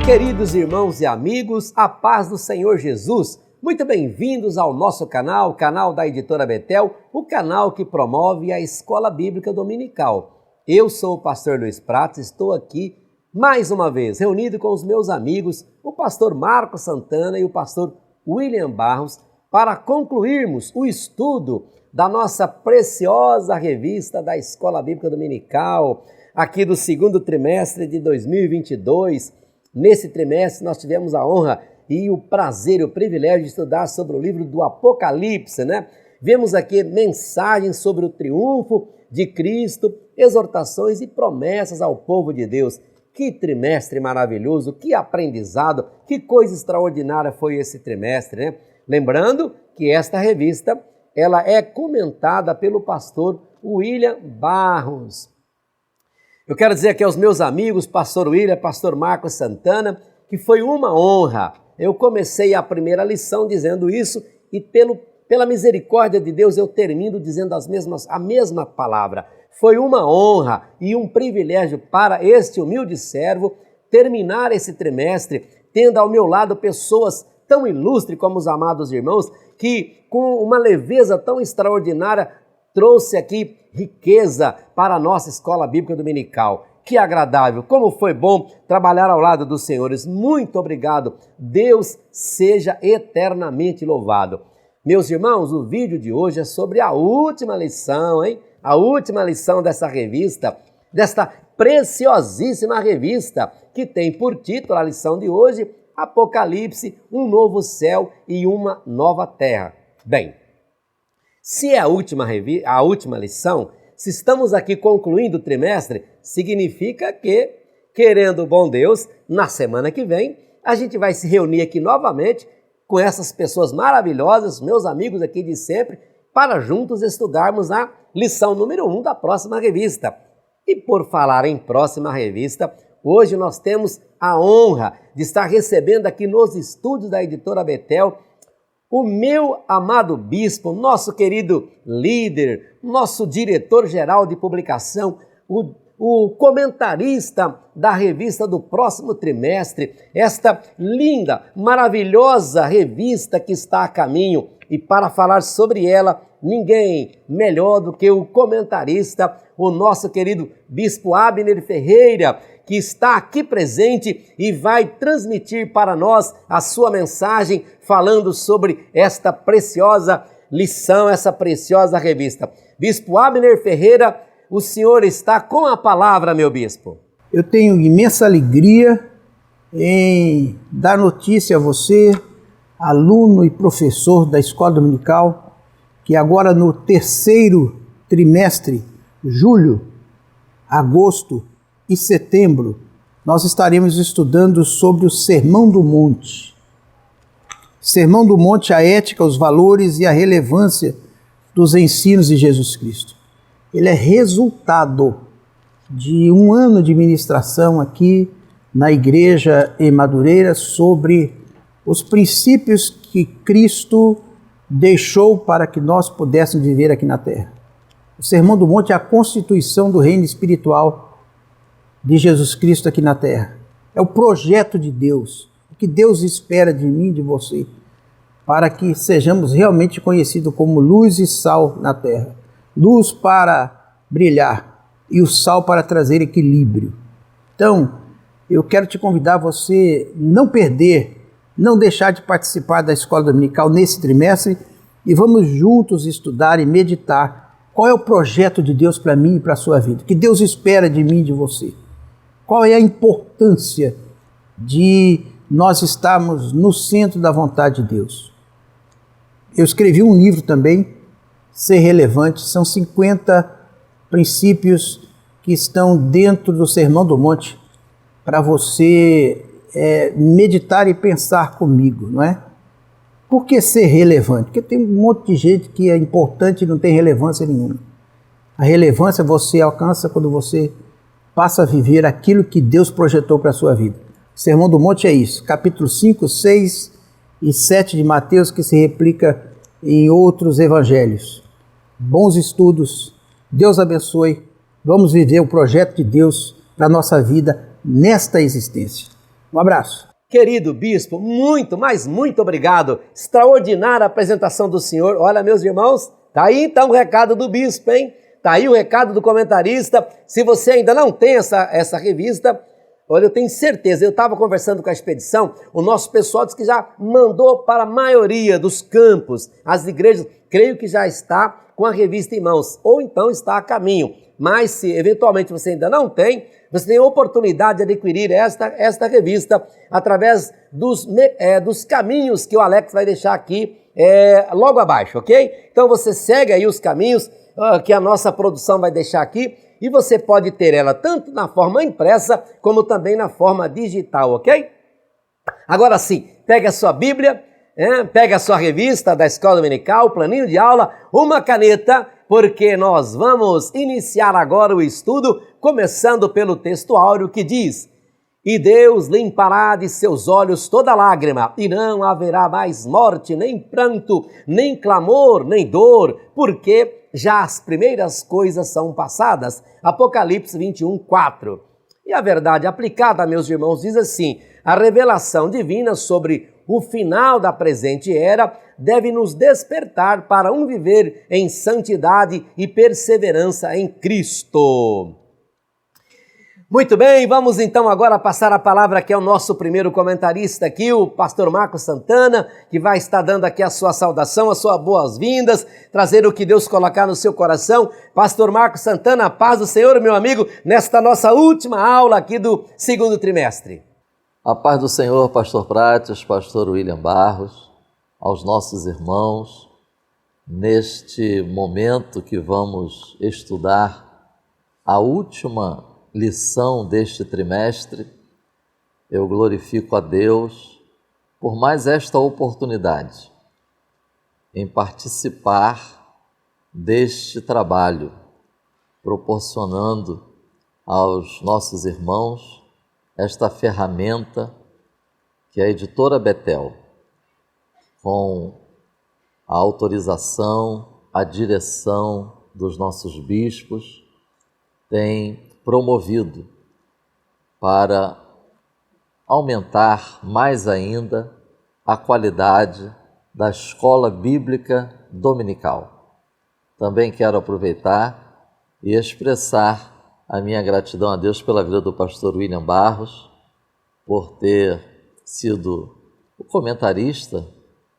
Queridos irmãos e amigos, a paz do Senhor Jesus, muito bem-vindos ao nosso canal, o canal da Editora Betel, o canal que promove a Escola Bíblica Dominical. Eu sou o pastor Luiz Prates, estou aqui mais uma vez reunido com os meus amigos, o pastor Marcos Santana e o pastor William Barros, para concluirmos o estudo da nossa preciosa revista da Escola Bíblica Dominical, aqui do segundo trimestre de 2022. Nesse trimestre nós tivemos a honra e o prazer e o privilégio de estudar sobre o livro do Apocalipse, né? Vemos aqui mensagens sobre o triunfo de Cristo, exortações e promessas ao povo de Deus. Que trimestre maravilhoso, que aprendizado, que coisa extraordinária foi esse trimestre, né? Lembrando que esta revista, ela é comentada pelo pastor William Barros. Eu quero dizer aqui aos meus amigos, pastor William, pastor Marcos Santana, que foi uma honra. Eu comecei a primeira lição dizendo isso e pela misericórdia de Deus eu termino dizendo a mesma palavra. Foi uma honra e um privilégio para este humilde servo terminar esse trimestre tendo ao meu lado pessoas tão ilustres como os amados irmãos que com uma leveza tão extraordinária trouxe aqui riqueza para a nossa Escola Bíblica Dominical. Que agradável, como foi bom trabalhar ao lado dos senhores. Muito obrigado. Deus seja eternamente louvado. Meus irmãos, o vídeo de hoje é sobre a última lição, hein? A última lição dessa revista, desta preciosíssima revista, que tem por título a lição de hoje, Apocalipse, um novo céu e uma nova terra. Bem, se é a última lição, se estamos aqui concluindo o trimestre, significa que, querendo o bom Deus, na semana que vem, a gente vai se reunir aqui novamente com essas pessoas maravilhosas, meus amigos aqui de sempre, para juntos estudarmos a lição número 1 da próxima revista. E por falar em próxima revista, hoje nós temos a honra de estar recebendo aqui nos estúdios da Editora Betel o meu amado bispo, nosso querido líder, nosso diretor-geral de publicação, o comentarista da revista do próximo trimestre, esta linda, maravilhosa revista que está a caminho. E para falar sobre ela, ninguém melhor do que o comentarista, o nosso querido bispo Abner Ferreira, que está aqui presente e vai transmitir para nós a sua mensagem falando sobre esta preciosa lição, essa preciosa revista. Bispo Abner Ferreira, o senhor está com a palavra, meu bispo. Eu tenho imensa alegria em dar notícia a você, aluno e professor da Escola Dominical, que agora no terceiro trimestre, julho, agosto e setembro, nós estaremos estudando sobre o Sermão do Monte. Sermão do Monte, a ética, os valores e a relevância dos ensinos de Jesus Cristo. Ele é resultado de um ano de ministração aqui na igreja em Madureira sobre os princípios que Cristo deixou para que nós pudéssemos viver aqui na terra. O Sermão do Monte é a constituição do reino espiritual de Jesus Cristo aqui na terra. É o projeto de Deus, o que Deus espera de mim e de você, para que sejamos realmente conhecidos como luz e sal na terra. Luz para brilhar e o sal para trazer equilíbrio. Então, eu quero te convidar a você não perder, não deixar de participar da Escola Dominical nesse trimestre e vamos juntos estudar e meditar qual é o projeto de Deus para mim e para a sua vida, o que Deus espera de mim e de você. Qual é a importância de nós estarmos no centro da vontade de Deus? Eu escrevi um livro também, Ser Relevante, são 50 princípios que estão dentro do Sermão do Monte para você meditar e pensar comigo, não é? Por que ser relevante? Porque tem um monte de gente que é importante e não tem relevância nenhuma. A relevância você alcança quando você passa a viver aquilo que Deus projetou para a sua vida. O Sermão do Monte é isso, capítulo 5, 6 e 7 de Mateus, que se replica em outros evangelhos. Bons estudos, Deus abençoe, vamos viver o projeto de Deus para a nossa vida nesta existência. Um abraço. Querido bispo, muito, mas muito obrigado. Extraordinária a apresentação do senhor. Olha, meus irmãos, tá aí então o recado do bispo, hein? Tá aí o recado do comentarista. Se você ainda não tem essa revista, olha, eu tenho certeza, eu estava conversando com a expedição, o nosso pessoal disse que já mandou para a maioria dos campos, as igrejas, creio que já está com a revista em mãos, ou então está a caminho. Mas se eventualmente você ainda não tem, você tem a oportunidade de adquirir esta revista através dos caminhos que o Alex vai deixar aqui logo abaixo, ok? Então você segue aí os caminhos que a nossa produção vai deixar aqui e você pode ter ela tanto na forma impressa como também na forma digital, ok? Agora sim, pega a sua Bíblia, pega a sua revista da Escola Dominical, planinho de aula, uma caneta, porque nós vamos iniciar agora o estudo, começando pelo texto áureo que diz: E Deus limpará de seus olhos toda lágrima, e não haverá mais morte, nem pranto, nem clamor, nem dor, porque já as primeiras coisas são passadas. Apocalipse 21, 4. E a verdade aplicada, meus irmãos, diz assim: a revelação divina sobre o final da presente era deve nos despertar para um viver em santidade e perseverança em Cristo. Muito bem, vamos então agora passar a palavra aqui ao nosso primeiro comentarista aqui, o pastor Marcos Santana, que vai estar dando aqui a sua saudação, as suas boas-vindas, trazer o que Deus colocar no seu coração. Pastor Marcos Santana, a paz do Senhor, meu amigo, nesta nossa última aula aqui do segundo trimestre. A paz do Senhor, pastor Prates, pastor William Barros, aos nossos irmãos, neste momento que vamos estudar a última lição deste trimestre, eu glorifico a Deus por mais esta oportunidade em participar deste trabalho, proporcionando aos nossos irmãos esta ferramenta que a editora Betel, com a autorização, a direção dos nossos bispos, tem promovido para aumentar mais ainda a qualidade da Escola Bíblica Dominical. Também quero aproveitar e expressar a minha gratidão a Deus pela vida do pastor William Barros, por ter sido o comentarista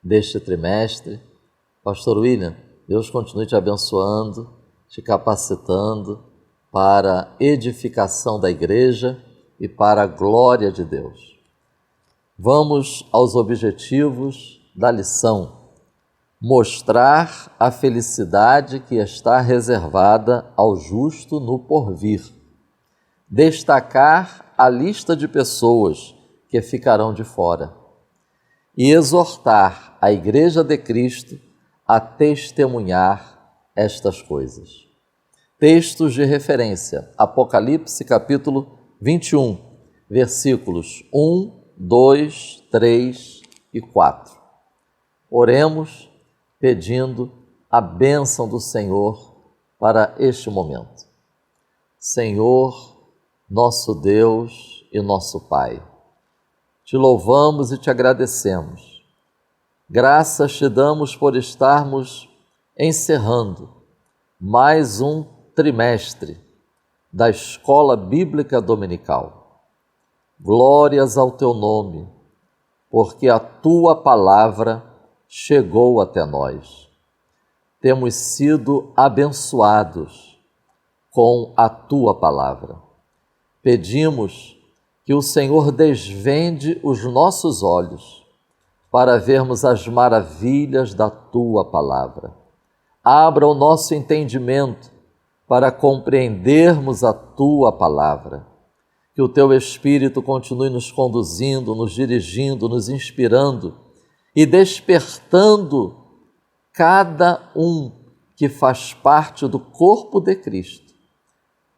deste trimestre. Pastor William, Deus continue te abençoando, te capacitando para a edificação da igreja e para a glória de Deus. Vamos aos objetivos da lição. Mostrar a felicidade que está reservada ao justo no porvir. Destacar a lista de pessoas que ficarão de fora. E exortar a Igreja de Cristo a testemunhar estas coisas. Textos de referência: Apocalipse capítulo 21, versículos 1, 2, 3 e 4. Oremos pedindo a bênção do Senhor para este momento. Senhor, nosso Deus e nosso Pai, te louvamos e te agradecemos. Graças te damos por estarmos encerrando mais um trimestre da Escola Bíblica Dominical. Glórias ao teu nome, porque a tua palavra chegou até nós. Temos sido abençoados com a tua palavra. Pedimos que o Senhor desvende os nossos olhos para vermos as maravilhas da tua palavra. Abra o nosso entendimento para compreendermos a tua palavra. Que o teu Espírito continue nos conduzindo, nos dirigindo, nos inspirando e despertando cada um que faz parte do corpo de Cristo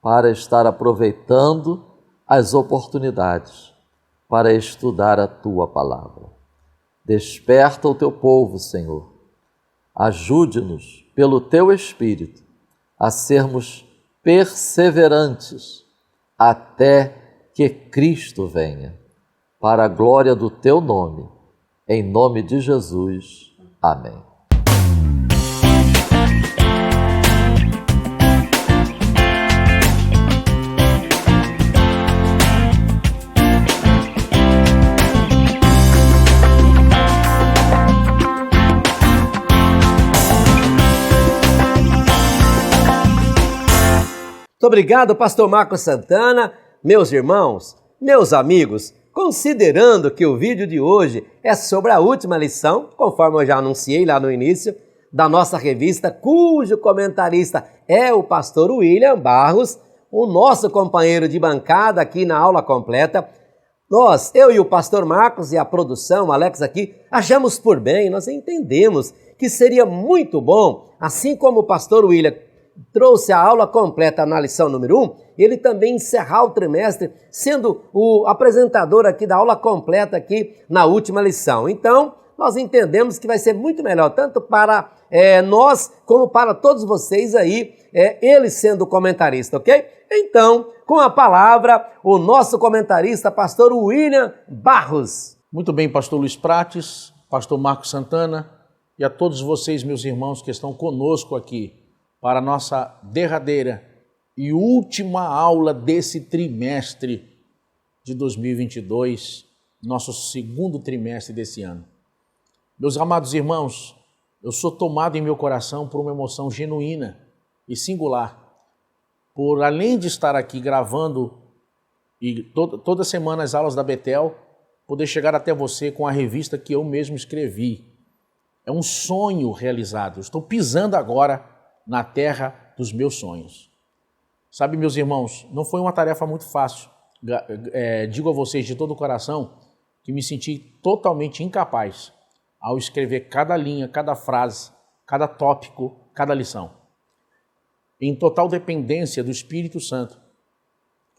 para estar aproveitando as oportunidades para estudar a tua palavra. Desperta o teu povo, Senhor. Ajude-nos pelo teu Espírito a sermos perseverantes até que Cristo venha. para a glória do teu nome. Em nome de Jesus. Amém. Muito obrigado, pastor Marcos Santana. Meus irmãos, meus amigos, considerando que o vídeo de hoje é sobre a última lição, conforme eu já anunciei lá no início, da nossa revista, cujo comentarista é o pastor William Barros, o nosso companheiro de bancada aqui na aula completa, eu e o pastor Marcos e a produção, o Alex aqui, achamos por bem, nós entendemos que seria muito bom, assim como o pastor William trouxe a aula completa na lição número 1, ele também encerrar o trimestre sendo o apresentador aqui da aula completa aqui na última lição. Então, nós entendemos que vai ser muito melhor, tanto para nós como para todos vocês aí, ele sendo o comentarista, ok? Então, com a palavra, o nosso comentarista, pastor William Barros. Muito bem, pastor Luiz Prates, pastor Marcos Santana e a todos vocês, meus irmãos, que estão conosco aqui para a nossa derradeira e última aula desse trimestre de 2022, nosso segundo trimestre desse ano. Meus amados irmãos, eu sou tomado em meu coração por uma emoção genuína e singular, por além de estar aqui gravando e toda semana as aulas da Betel, poder chegar até você com a revista que eu mesmo escrevi. É um sonho realizado, eu estou pisando agora na terra dos meus sonhos. Sabe, meus irmãos, não foi uma tarefa muito fácil. Digo a vocês de todo o coração que me senti totalmente incapaz ao escrever cada linha, cada frase, cada tópico, cada lição. Em total dependência do Espírito Santo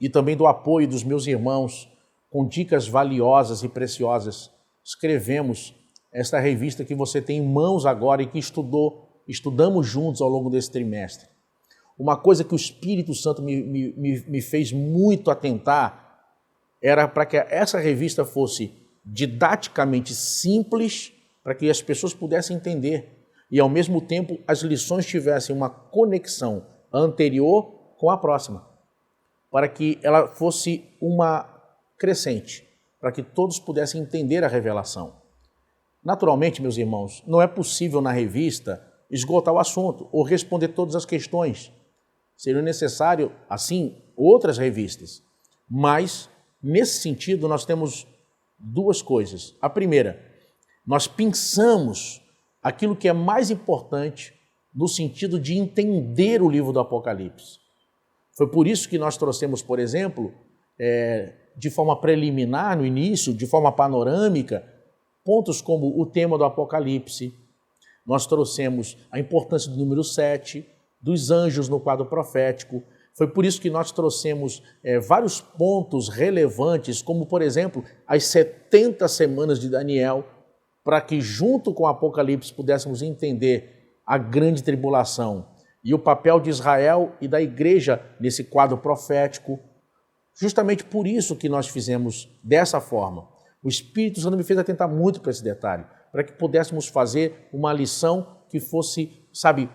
e também do apoio dos meus irmãos, com dicas valiosas e preciosas, escrevemos esta revista que você tem em mãos agora e que estudamos juntos ao longo desse trimestre. Uma coisa que o Espírito Santo me fez muito atentar era para que essa revista fosse didaticamente simples, para que as pessoas pudessem entender e, ao mesmo tempo, as lições tivessem uma conexão anterior com a próxima, para que ela fosse uma crescente, para que todos pudessem entender a revelação. Naturalmente, meus irmãos, não é possível na revista esgotar o assunto ou responder todas as questões. Seria necessário, assim, outras revistas. Mas, nesse sentido, nós temos duas coisas. A primeira, nós pensamos aquilo que é mais importante no sentido de entender o livro do Apocalipse. Foi por isso que nós trouxemos, por exemplo, de forma preliminar, no início, de forma panorâmica, pontos como o tema do Apocalipse. Nós trouxemos a importância do número 7, dos anjos no quadro profético. Foi por isso que nós trouxemos vários pontos relevantes, como, por exemplo, as 70 semanas de Daniel, para que, junto com o Apocalipse, pudéssemos entender a grande tribulação e o papel de Israel e da igreja nesse quadro profético. Justamente por isso que nós fizemos dessa forma. O Espírito Santo me fez atentar muito para esse detalhe, para que pudéssemos fazer uma lição que fosse,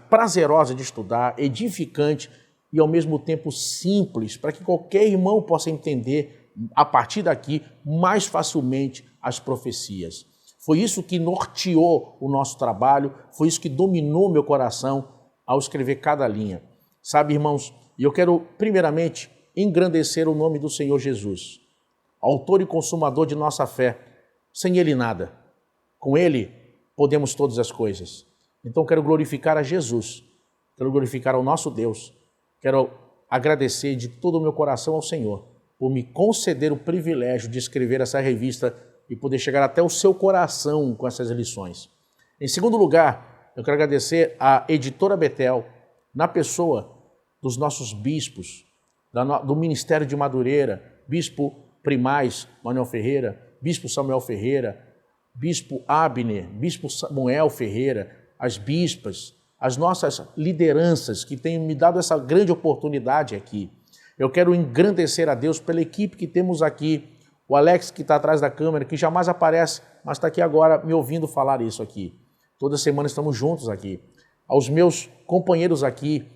prazerosa de estudar, edificante e ao mesmo tempo simples, para que qualquer irmão possa entender, a partir daqui, mais facilmente as profecias. Foi isso que norteou o nosso trabalho, foi isso que dominou meu coração ao escrever cada linha. Sabe, irmãos, e eu quero primeiramente engrandecer o nome do Senhor Jesus, autor e consumador de nossa fé. Sem Ele nada, com Ele podemos todas as coisas. Então quero glorificar a Jesus, quero glorificar ao nosso Deus, quero agradecer de todo o meu coração ao Senhor por me conceder o privilégio de escrever essa revista e poder chegar até o seu coração com essas lições. Em segundo lugar, eu quero agradecer à editora Betel, na pessoa dos nossos bispos, do Ministério de Madureira, bispo Primaz Manuel Ferreira, bispo Samuel Ferreira, bispo Abner, bispo Samuel Ferreira, as bispas, as nossas lideranças que têm me dado essa grande oportunidade aqui. Eu quero engrandecer a Deus pela equipe que temos aqui, o Alex que está atrás da câmera, que jamais aparece, mas está aqui agora me ouvindo falar isso aqui. Toda semana estamos juntos aqui. Aos meus companheiros aqui,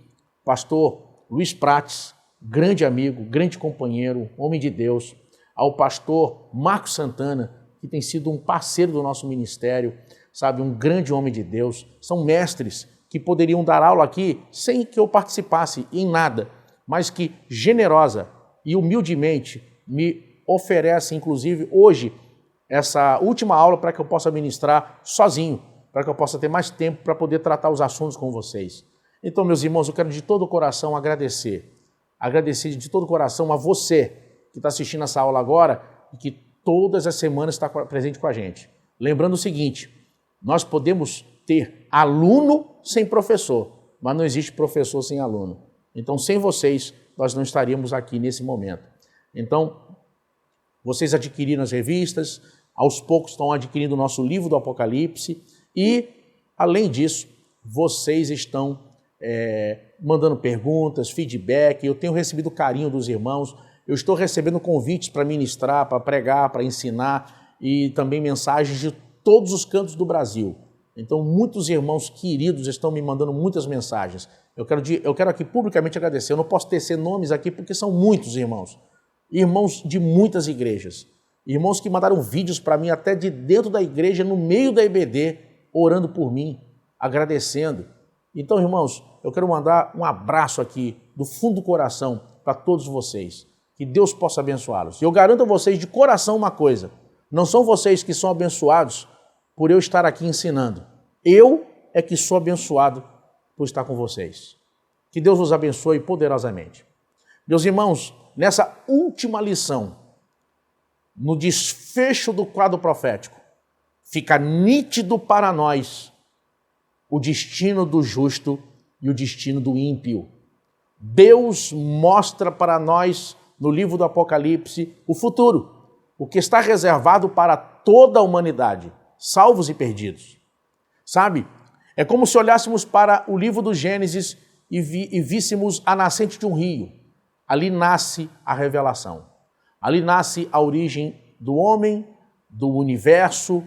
pastor Luiz Prates, grande amigo, grande companheiro, homem de Deus. Ao pastor Marcos Santana, que tem sido um parceiro do nosso ministério, sabe, um grande homem de Deus. São mestres que poderiam dar aula aqui sem que eu participasse em nada, mas que generosa e humildemente me oferece, inclusive, hoje, essa última aula para que eu possa ministrar sozinho, para que eu possa ter mais tempo para poder tratar os assuntos com vocês. Então, meus irmãos, eu quero de todo o coração agradecer de todo o coração a você que está assistindo essa aula agora e que todas as semanas está presente com a gente. Lembrando o seguinte, nós podemos ter aluno sem professor, mas não existe professor sem aluno. Então, sem vocês, nós não estaríamos aqui nesse momento. Então, vocês adquiriram as revistas, aos poucos estão adquirindo o nosso livro do Apocalipse e, além disso, vocês estão mandando perguntas, feedback, eu tenho recebido o carinho dos irmãos, eu estou recebendo convites para ministrar, para pregar, para ensinar e também mensagens de todos os cantos do Brasil. Então, muitos irmãos queridos estão me mandando muitas mensagens. Eu quero aqui publicamente agradecer. Eu não posso tecer nomes aqui porque são muitos irmãos. Irmãos de muitas igrejas. Irmãos que mandaram vídeos para mim até de dentro da igreja, no meio da EBD, orando por mim, agradecendo. Então, irmãos, eu quero mandar um abraço aqui do fundo do coração para todos vocês. Que Deus possa abençoá-los. E eu garanto a vocês de coração uma coisa. Não são vocês que são abençoados por eu estar aqui ensinando. Eu é que sou abençoado por estar com vocês. Que Deus os abençoe poderosamente. Meus irmãos, nessa última lição, no desfecho do quadro profético, fica nítido para nós o destino do justo e o destino do ímpio. Deus mostra para nós, no livro do Apocalipse, o futuro, o que está reservado para toda a humanidade, salvos e perdidos. Sabe? É como se olhássemos para o livro do Gênesis e víssemos a nascente de um rio. Ali nasce a revelação. Ali nasce a origem do homem, do universo,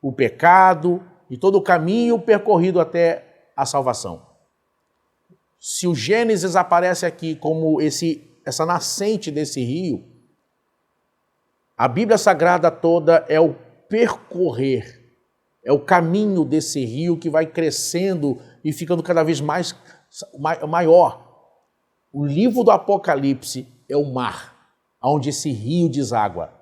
o pecado e todo o caminho percorrido até a salvação. Se o Gênesis aparece aqui como essa nascente desse rio, a Bíblia Sagrada toda é o percorrer, é o caminho desse rio que vai crescendo e ficando cada vez maior. O livro do Apocalipse é o mar, onde esse rio deságua.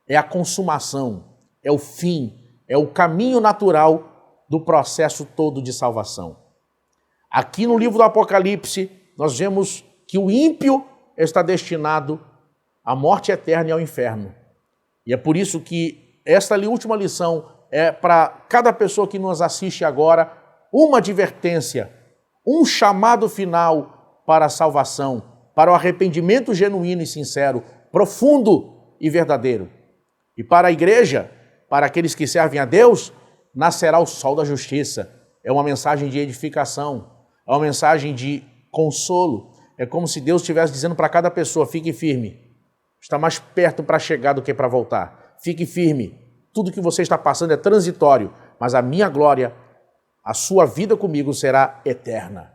É a consumação, é o fim, é o caminho natural do processo todo de salvação. Aqui no livro do Apocalipse, nós vemos que o ímpio está destinado à morte eterna e ao inferno. E é por isso que esta última lição é para cada pessoa que nos assiste agora uma advertência, um chamado final para a salvação, para o arrependimento genuíno e sincero, profundo e verdadeiro. E para a igreja, para aqueles que servem a Deus, nascerá o sol da justiça. É uma mensagem de edificação, é uma mensagem de consolo. É como se Deus estivesse dizendo para cada pessoa, fique firme. Está mais perto para chegar do que para voltar. Fique firme. Tudo que você está passando é transitório, mas a minha glória, a sua vida comigo será eterna.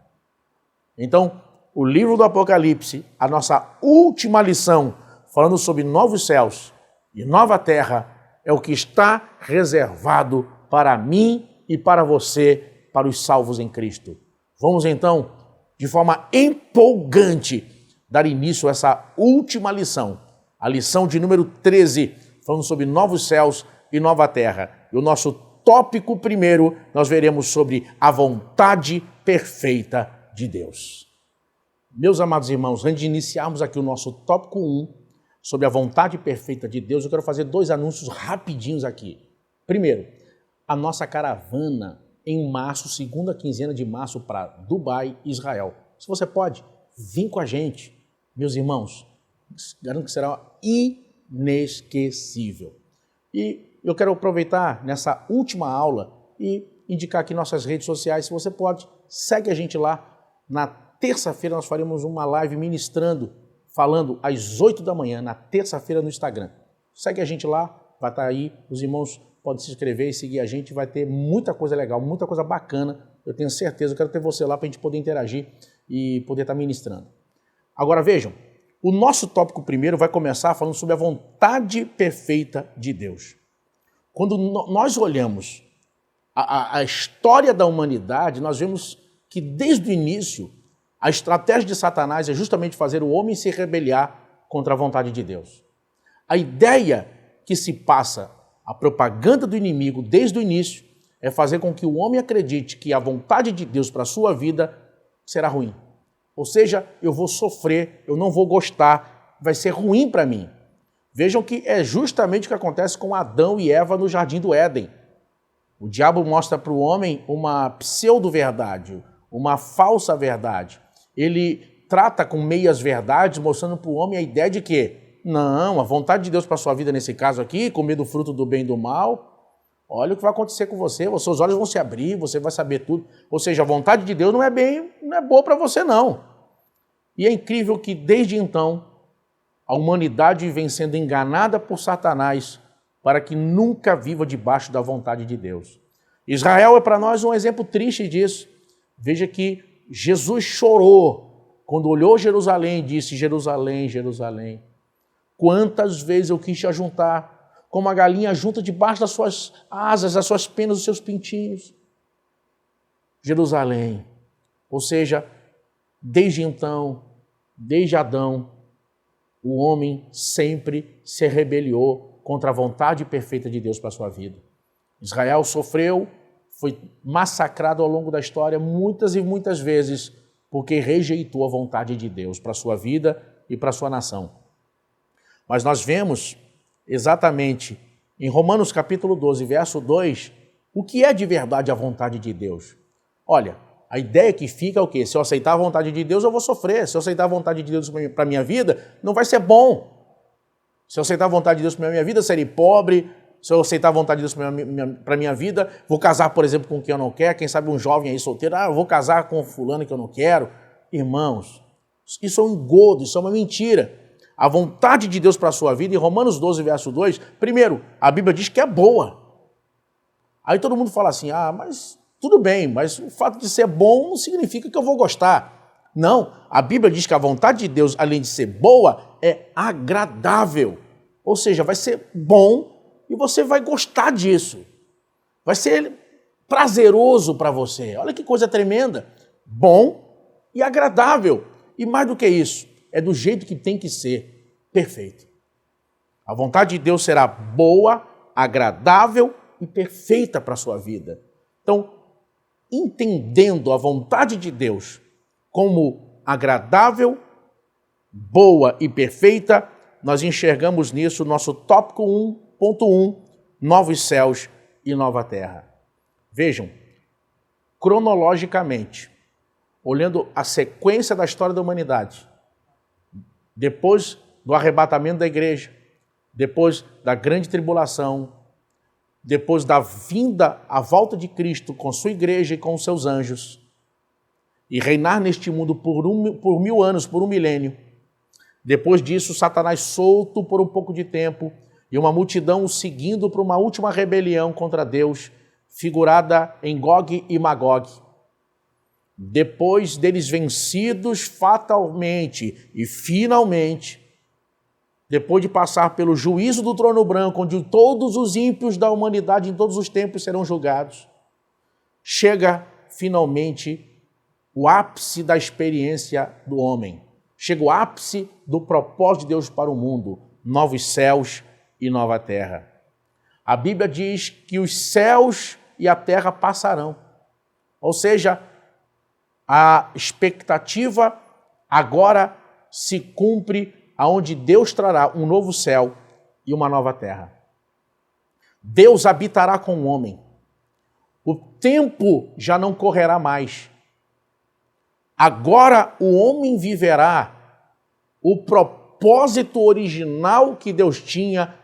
Então, o livro do Apocalipse, a nossa última lição, falando sobre novos céus e nova terra, é o que está reservado para mim e para você, para os salvos em Cristo. Vamos então, de forma empolgante, dar início a essa última lição, a lição de número 13, falando sobre novos céus e nova terra. E o nosso tópico primeiro, nós veremos sobre a vontade perfeita de Deus. Meus amados irmãos, antes de iniciarmos aqui o nosso tópico 1, sobre a vontade perfeita de Deus, eu quero fazer 2 anúncios rapidinhos aqui. Primeiro, a nossa caravana em março, segunda quinzena de março, para Dubai, Israel. Se você pode, vem com a gente. Meus irmãos, garanto que será inesquecível. E eu quero aproveitar nessa última aula e indicar aqui nossas redes sociais. Se você pode, segue a gente lá. Na terça-feira nós faremos uma live ministrando, falando às 8 da manhã, na terça-feira no Instagram. Segue a gente lá, vai estar aí, os irmãos podem se inscrever e seguir a gente, vai ter muita coisa legal, muita coisa bacana, eu tenho certeza, eu quero ter você lá para a gente poder interagir e poder estar ministrando. Agora vejam, o nosso tópico primeiro vai começar falando sobre a vontade perfeita de Deus. Quando nós olhamos a história da humanidade, nós vemos que desde o início a estratégia de Satanás é justamente fazer o homem se rebeliar contra a vontade de Deus. A ideia que se passa, a propaganda do inimigo desde o início, é fazer com que o homem acredite que a vontade de Deus para a sua vida será ruim. Ou seja, eu vou sofrer, eu não vou gostar, vai ser ruim para mim. Vejam que é justamente o que acontece com Adão e Eva no Jardim do Éden. O diabo mostra para o homem uma pseudo-verdade, uma falsa verdade. Ele trata com meias verdades, mostrando para o homem a ideia de que, não, a vontade de Deus para a sua vida nesse caso aqui, comer do fruto do bem e do mal, olha o que vai acontecer com você, os seus olhos vão se abrir, você vai saber tudo. Ou seja, a vontade de Deus não é boa para você não. E é incrível que desde então, a humanidade vem sendo enganada por Satanás para que nunca viva debaixo da vontade de Deus. Israel é para nós um exemplo triste disso. Veja que Jesus chorou quando olhou Jerusalém e disse, Jerusalém, Jerusalém, quantas vezes eu quis te ajuntar, como a galinha junta debaixo das suas asas, das suas penas, dos seus pintinhos. Jerusalém. Ou seja, desde então, desde Adão, o homem sempre se rebeliou contra a vontade perfeita de Deus para a sua vida. Israel sofreu, foi massacrado ao longo da história muitas e muitas vezes porque rejeitou a vontade de Deus para a sua vida e para a sua nação. Mas nós vemos exatamente em Romanos capítulo 12, verso 2, o que é de verdade a vontade de Deus. Olha, a ideia que fica é o quê? Se eu aceitar a vontade de Deus, eu vou sofrer. Se eu aceitar a vontade de Deus para a minha vida, não vai ser bom. Se eu aceitar a vontade de Deus para a minha vida, serei pobre. Se eu aceitar a vontade de Deus para a minha vida, vou casar, por exemplo, com quem eu não quero. Quem sabe um jovem aí solteiro, eu vou casar com fulano que eu não quero. Irmãos, isso é um engodo, isso é uma mentira. A vontade de Deus para a sua vida, em Romanos 12, verso 2, primeiro, a Bíblia diz que é boa. Aí todo mundo fala assim, mas tudo bem, mas o fato de ser bom não significa que eu vou gostar. Não, a Bíblia diz que a vontade de Deus, além de ser boa, é agradável. Ou seja, vai ser bom e você vai gostar disso. Vai ser prazeroso para você. Olha que coisa tremenda. Bom e agradável. E mais do que isso, é do jeito que tem que ser, perfeito. A vontade de Deus será boa, agradável e perfeita para a sua vida. Então, entendendo a vontade de Deus como agradável, boa e perfeita, nós enxergamos nisso o nosso tópico 1.1, novos céus e nova terra. Vejam, cronologicamente, olhando a sequência da história da humanidade, depois do arrebatamento da igreja, depois da grande tribulação, depois da vinda, a volta de Cristo com sua igreja e com os seus anjos, e reinar neste mundo por 1000 anos, por 1 milênio. Depois disso, Satanás solto por um pouco de tempo e uma multidão o seguindo para uma última rebelião contra Deus, figurada em Gog e Magog. Depois deles vencidos fatalmente e finalmente, depois de passar pelo juízo do trono branco, onde todos os ímpios da humanidade em todos os tempos serão julgados, chega finalmente o ápice da experiência do homem. Chega o ápice do propósito de Deus para o mundo, novos céus e nova terra. A Bíblia diz que os céus e a terra passarão. Ou seja, a expectativa agora se cumpre aonde Deus trará um novo céu e uma nova terra. Deus habitará com o homem. O tempo já não correrá mais. Agora o homem viverá o propósito original que Deus tinha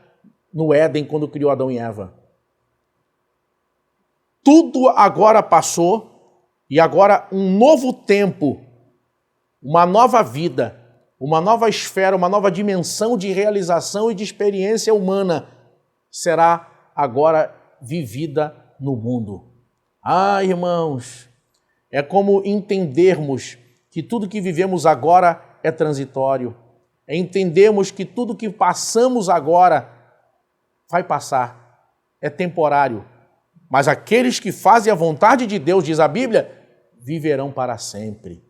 no Éden quando criou Adão e Eva. Tudo agora passou e agora um novo tempo, uma nova vida, uma nova esfera, uma nova dimensão de realização e de experiência humana será agora vivida no mundo. Ah, irmãos, é como entendermos que tudo que vivemos agora é transitório. É entendermos que tudo que passamos agora vai passar, é temporário. Mas aqueles que fazem a vontade de Deus, diz a Bíblia, viverão para sempre.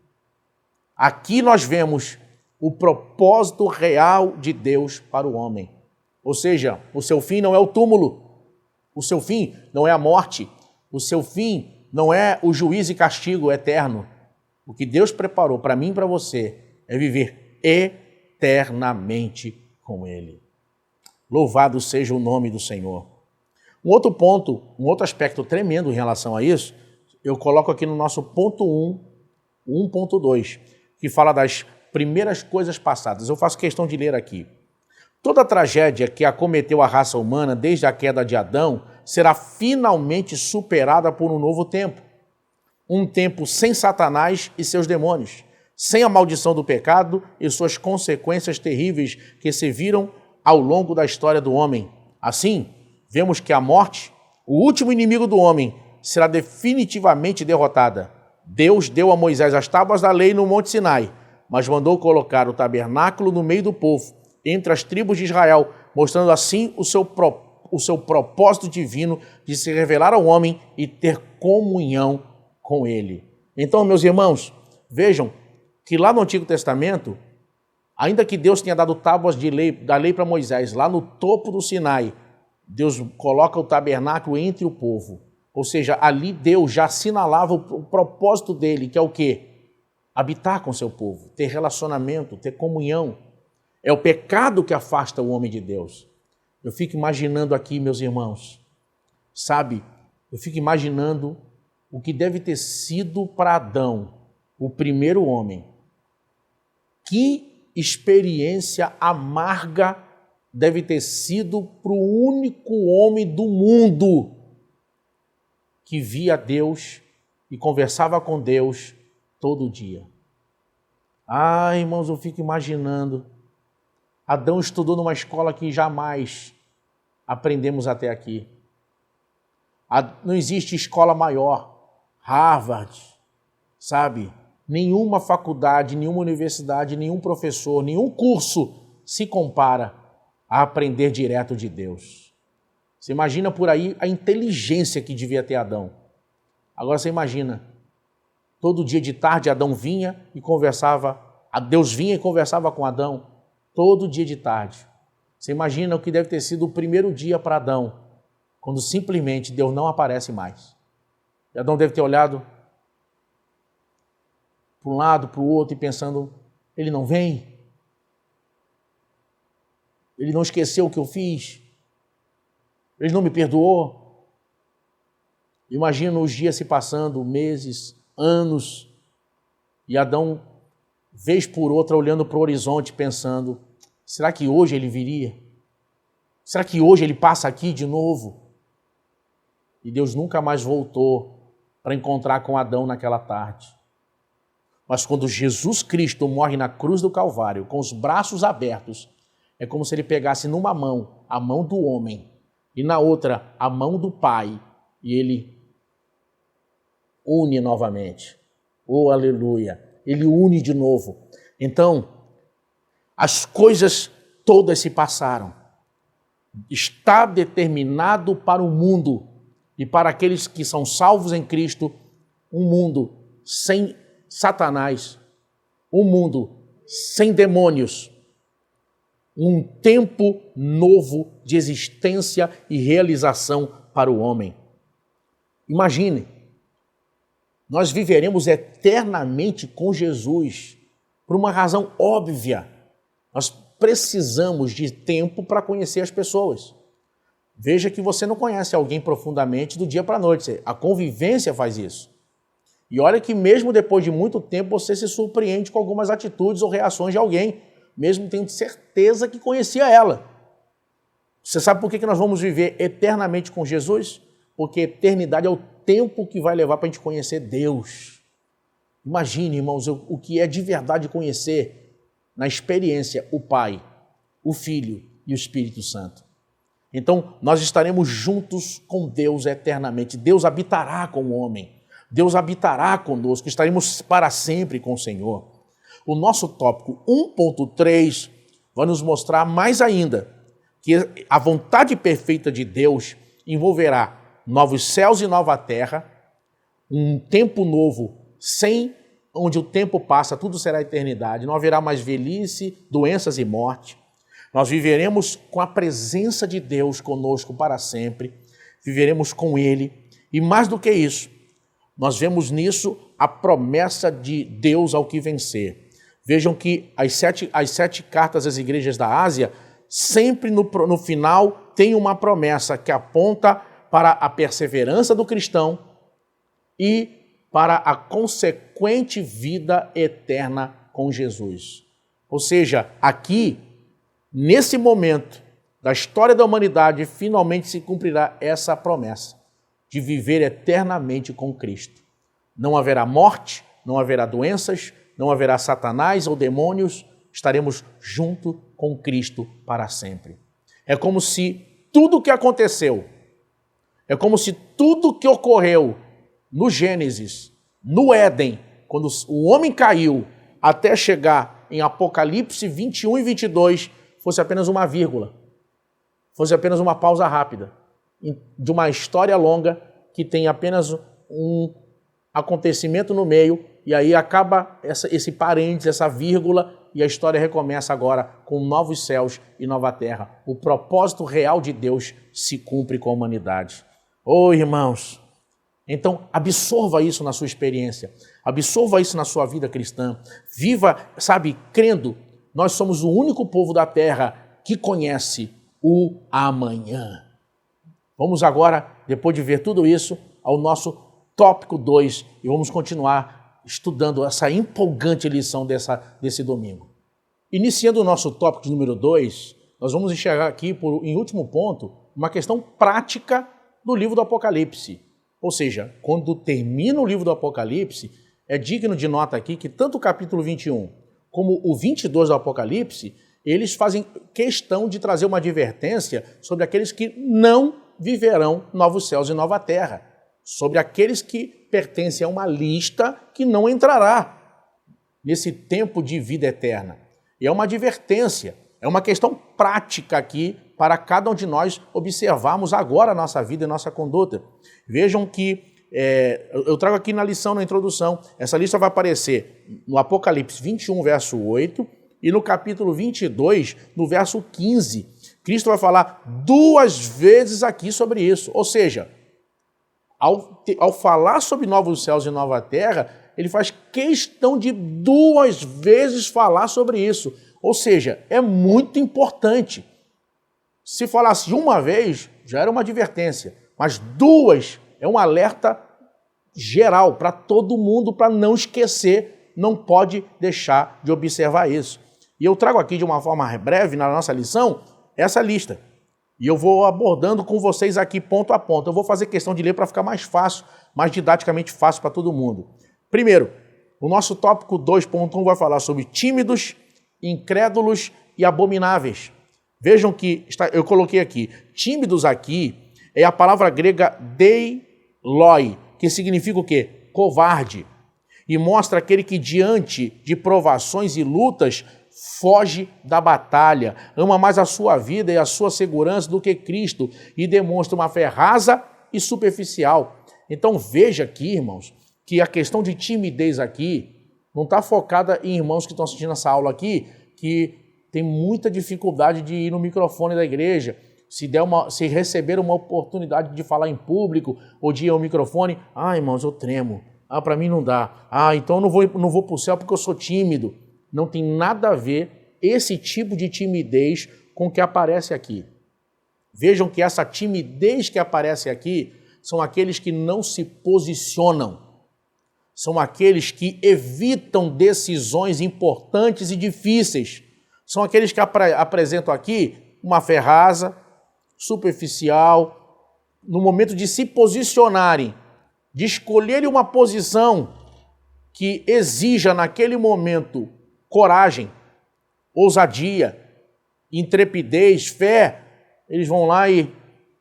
Aqui nós vemos o propósito real de Deus para o homem. Ou seja, o seu fim não é o túmulo, o seu fim não é a morte, o seu fim não é o juízo e castigo eterno. O que Deus preparou para mim e para você é viver eternamente com Ele. Louvado seja o nome do Senhor. Um outro ponto, um outro aspecto tremendo em relação a isso, eu coloco aqui no nosso ponto 1.2, que fala das primeiras coisas passadas. Eu faço questão de ler aqui. Toda a tragédia que acometeu a raça humana desde a queda de Adão será finalmente superada por um novo tempo. Um tempo sem Satanás e seus demônios, sem a maldição do pecado e suas consequências terríveis que se viram ao longo da história do homem. Assim, vemos que a morte, o último inimigo do homem, será definitivamente derrotada. Deus deu a Moisés as tábuas da lei no Monte Sinai, mas mandou colocar o tabernáculo no meio do povo, entre as tribos de Israel, mostrando assim o seu propósito divino de se revelar ao homem e ter comunhão com ele. Então, meus irmãos, vejam que lá no Antigo Testamento, ainda que Deus tenha dado tábuas da lei para Moisés, lá no topo do Sinai, Deus coloca o tabernáculo entre o povo. Ou seja, ali Deus já assinalava o propósito dele, que é o quê? Habitar com seu povo, ter relacionamento, ter comunhão. É o pecado que afasta o homem de Deus. Eu fico imaginando aqui, meus irmãos, sabe? Eu fico imaginando o que deve ter sido para Adão, o primeiro homem. Que experiência amarga deve ter sido para o único homem do mundo que via Deus e conversava com Deus todo dia. Ah, irmãos, eu fico imaginando. Adão estudou numa escola que jamais aprendemos até aqui. Não existe escola maior, Harvard, sabe? Nenhuma faculdade, nenhuma universidade, nenhum professor, nenhum curso se compara a aprender direto de Deus. Você imagina por aí a inteligência que devia ter Adão. Agora você imagina, todo dia de tarde Adão vinha e conversava, Deus vinha e conversava com Adão, todo dia de tarde. Você imagina o que deve ter sido o primeiro dia para Adão, quando simplesmente Deus não aparece mais. E Adão deve ter olhado para um lado, para o outro e pensando, ele não vem? Ele não esqueceu o que eu fiz? Ele não me perdoou? Imagina os dias se passando, meses, anos, e Adão, vez por outra, olhando para o horizonte, pensando, será que hoje ele viria? Será que hoje ele passa aqui de novo? E Deus nunca mais voltou para encontrar com Adão naquela tarde. Mas quando Jesus Cristo morre na cruz do Calvário, com os braços abertos, é como se ele pegasse numa mão a mão do homem e na outra a mão do Pai e ele une novamente. Oh, aleluia! Ele une de novo. Então, as coisas todas se passaram. Está determinado para o mundo e para aqueles que são salvos em Cristo, um mundo sem Satanás, um mundo sem demônios, um tempo novo de existência e realização para o homem. Imagine, nós viveremos eternamente com Jesus, por uma razão óbvia. Nós precisamos de tempo para conhecer as pessoas. Veja que você não conhece alguém profundamente do dia para a noite, a convivência faz isso. E olha que mesmo depois de muito tempo você se surpreende com algumas atitudes ou reações de alguém, mesmo tendo certeza que conhecia ela. Você sabe por que nós vamos viver eternamente com Jesus? Porque eternidade é o tempo que vai levar para a gente conhecer Deus. Imagine, irmãos, o que é de verdade conhecer na experiência, o Pai, o Filho e o Espírito Santo. Então, nós estaremos juntos com Deus eternamente. Deus habitará com o homem. Deus habitará conosco. Estaremos para sempre com o Senhor. O nosso tópico 1.3 vai nos mostrar mais ainda que a vontade perfeita de Deus envolverá novos céus e nova terra, um tempo novo, onde o tempo passa, tudo será eternidade, não haverá mais velhice, doenças e morte. Nós viveremos com a presença de Deus conosco para sempre, viveremos com Ele, e mais do que isso, nós vemos nisso a promessa de Deus ao que vencer. Vejam que as sete cartas às igrejas da Ásia, sempre no final, tem uma promessa que aponta para a perseverança do cristão e para a consequente vida eterna com Jesus. Ou seja, aqui, nesse momento da história da humanidade, finalmente se cumprirá essa promessa de viver eternamente com Cristo. Não haverá morte, não haverá doenças, não haverá Satanás ou demônios, estaremos junto com Cristo para sempre. É como se tudo o que aconteceu, é como se tudo o que ocorreu no Gênesis, no Éden, quando o homem caiu, até chegar em Apocalipse 21 e 22, fosse apenas uma vírgula, fosse apenas uma pausa rápida de uma história longa que tem apenas um acontecimento no meio, e aí acaba esse parênteses, essa vírgula, e a história recomeça agora com novos céus e nova terra. O propósito real de Deus se cumpre com a humanidade. Oh, irmãos, então absorva isso na sua experiência, absorva isso na sua vida cristã, viva, crendo. Nós somos o único povo da terra que conhece o amanhã. Vamos agora, depois de ver tudo isso, ao nosso tópico 2 e vamos continuar estudando essa empolgante lição desse domingo. Iniciando o nosso tópico de número 2, nós vamos enxergar aqui, em último ponto, uma questão prática do livro do Apocalipse. Ou seja, quando termina o livro do Apocalipse, é digno de nota aqui que tanto o capítulo 21 como o 22 do Apocalipse, eles fazem questão de trazer uma advertência sobre aqueles que não viverão novos céus e nova terra, sobre aqueles que pertencem a uma lista que não entrará nesse tempo de vida eterna. E é uma advertência, é uma questão prática aqui para cada um de nós observarmos agora a nossa vida e nossa conduta. Vejam que eu trago aqui na lição, na introdução, essa lista vai aparecer no Apocalipse 21, verso 8, e no capítulo 22, no verso 15. Cristo vai falar 2 vezes aqui sobre isso. Ou seja, ao falar sobre novos céus e nova terra, ele faz questão de 2 vezes falar sobre isso. Ou seja, é muito importante. Se falasse uma vez, já era uma advertência, mas 2 é um alerta geral para todo mundo, para não esquecer, não pode deixar de observar isso. E eu trago aqui de uma forma breve, na nossa lição, essa lista. E eu vou abordando com vocês aqui ponto a ponto. Eu vou fazer questão de ler para ficar mais fácil, mais didaticamente fácil para todo mundo. Primeiro, o nosso tópico 2.1 vai falar sobre tímidos, incrédulos e abomináveis. Vejam que eu coloquei aqui, tímidos aqui é a palavra grega deiloi, que significa o quê? Covarde. E mostra aquele que diante de provações e lutas foge da batalha, ama mais a sua vida e a sua segurança do que Cristo e demonstra uma fé rasa e superficial. Então veja aqui, irmãos, que a questão de timidez aqui não está focada em irmãos que estão assistindo essa aula aqui, que tem muita dificuldade de ir no microfone da igreja, se receber uma oportunidade de falar em público ou de ir ao microfone, irmãos, eu tremo, para mim não dá, então eu não vou para o céu porque eu sou tímido. Não tem nada a ver esse tipo de timidez com o que aparece aqui. Vejam que essa timidez que aparece aqui são aqueles que não se posicionam, são aqueles que evitam decisões importantes e difíceis, são aqueles que apresentam aqui uma fé rasa, superficial, no momento de se posicionarem, de escolherem uma posição que exija naquele momento coragem, ousadia, intrepidez, fé, eles vão lá e,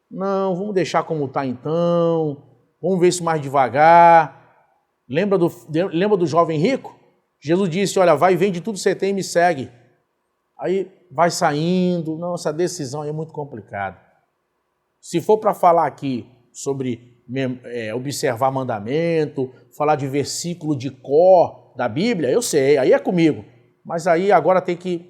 não, vamos deixar como está então, vamos ver isso mais devagar. Lembra do jovem rico? Jesus disse, olha, vai, vende tudo que você tem e me segue. Aí vai saindo, não, essa decisão aí é muito complicada. Se for para falar aqui sobre observar mandamento, falar de versículo de cor da Bíblia, eu sei, aí é comigo. Mas aí agora tem que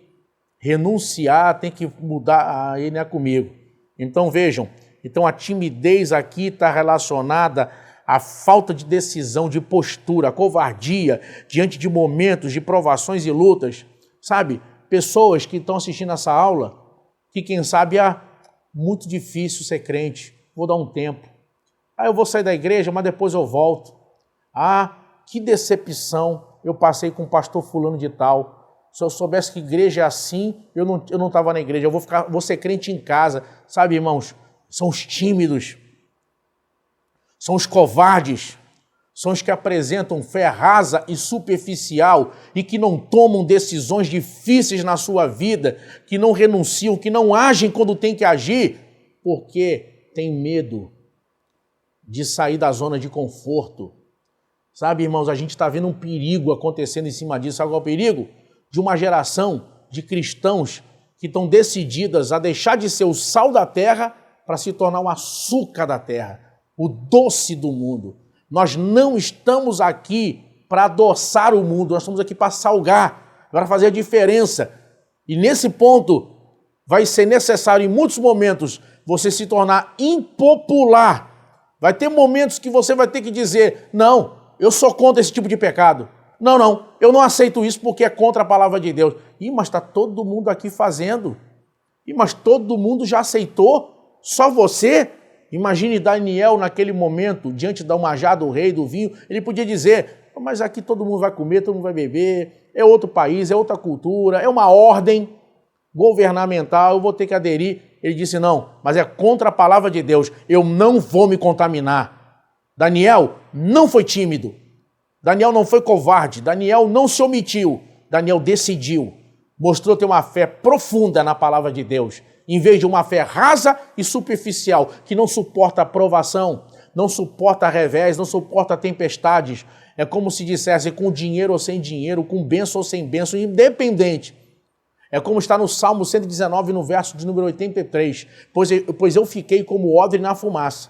renunciar, tem que mudar, aí não é comigo. Então vejam, então a timidez aqui está relacionada à falta de decisão, de postura, a covardia diante de momentos de provações e lutas. Sabe, pessoas que estão assistindo essa aula, que quem sabe é muito difícil ser crente, vou dar um tempo. Ah, eu vou sair da igreja, mas depois eu volto. Ah, que decepção, eu passei com o pastor fulano de tal. Se eu soubesse que igreja é assim, eu não estava na igreja, vou ser crente em casa. Sabe, irmãos, são os tímidos, são os covardes, são os que apresentam fé rasa e superficial e que não tomam decisões difíceis na sua vida, que não renunciam, que não agem quando tem que agir, porque tem medo de sair da zona de conforto. Sabe, irmãos, a gente está vendo um perigo acontecendo em cima disso. Sabe qual é o perigo? De uma geração de cristãos que estão decididas a deixar de ser o sal da terra para se tornar o açúcar da terra, o doce do mundo. Nós não estamos aqui para adoçar o mundo, nós estamos aqui para salgar, para fazer a diferença. E nesse ponto vai ser necessário, em muitos momentos, você se tornar impopular. Vai ter momentos que você vai ter que dizer, não, eu sou contra esse tipo de pecado. Não, eu não aceito isso porque é contra a palavra de Deus. Mas está todo mundo aqui fazendo. Mas todo mundo já aceitou? Só você? Imagine Daniel naquele momento, diante da umajá do rei, do vinho, ele podia dizer, mas aqui todo mundo vai comer, todo mundo vai beber, é outro país, é outra cultura, é uma ordem governamental, eu vou ter que aderir. Ele disse, não, mas é contra a palavra de Deus, eu não vou me contaminar. Daniel não foi tímido, Daniel não foi covarde, Daniel não se omitiu, Daniel decidiu, mostrou ter uma fé profunda na palavra de Deus, em vez de uma fé rasa e superficial, que não suporta a provação, não suporta revés, não suporta tempestades. É como se dissesse, com dinheiro ou sem dinheiro, com bênção ou sem bênção, independente. É como está no Salmo 119, no verso de número 83. Pois eu fiquei como odre na fumaça,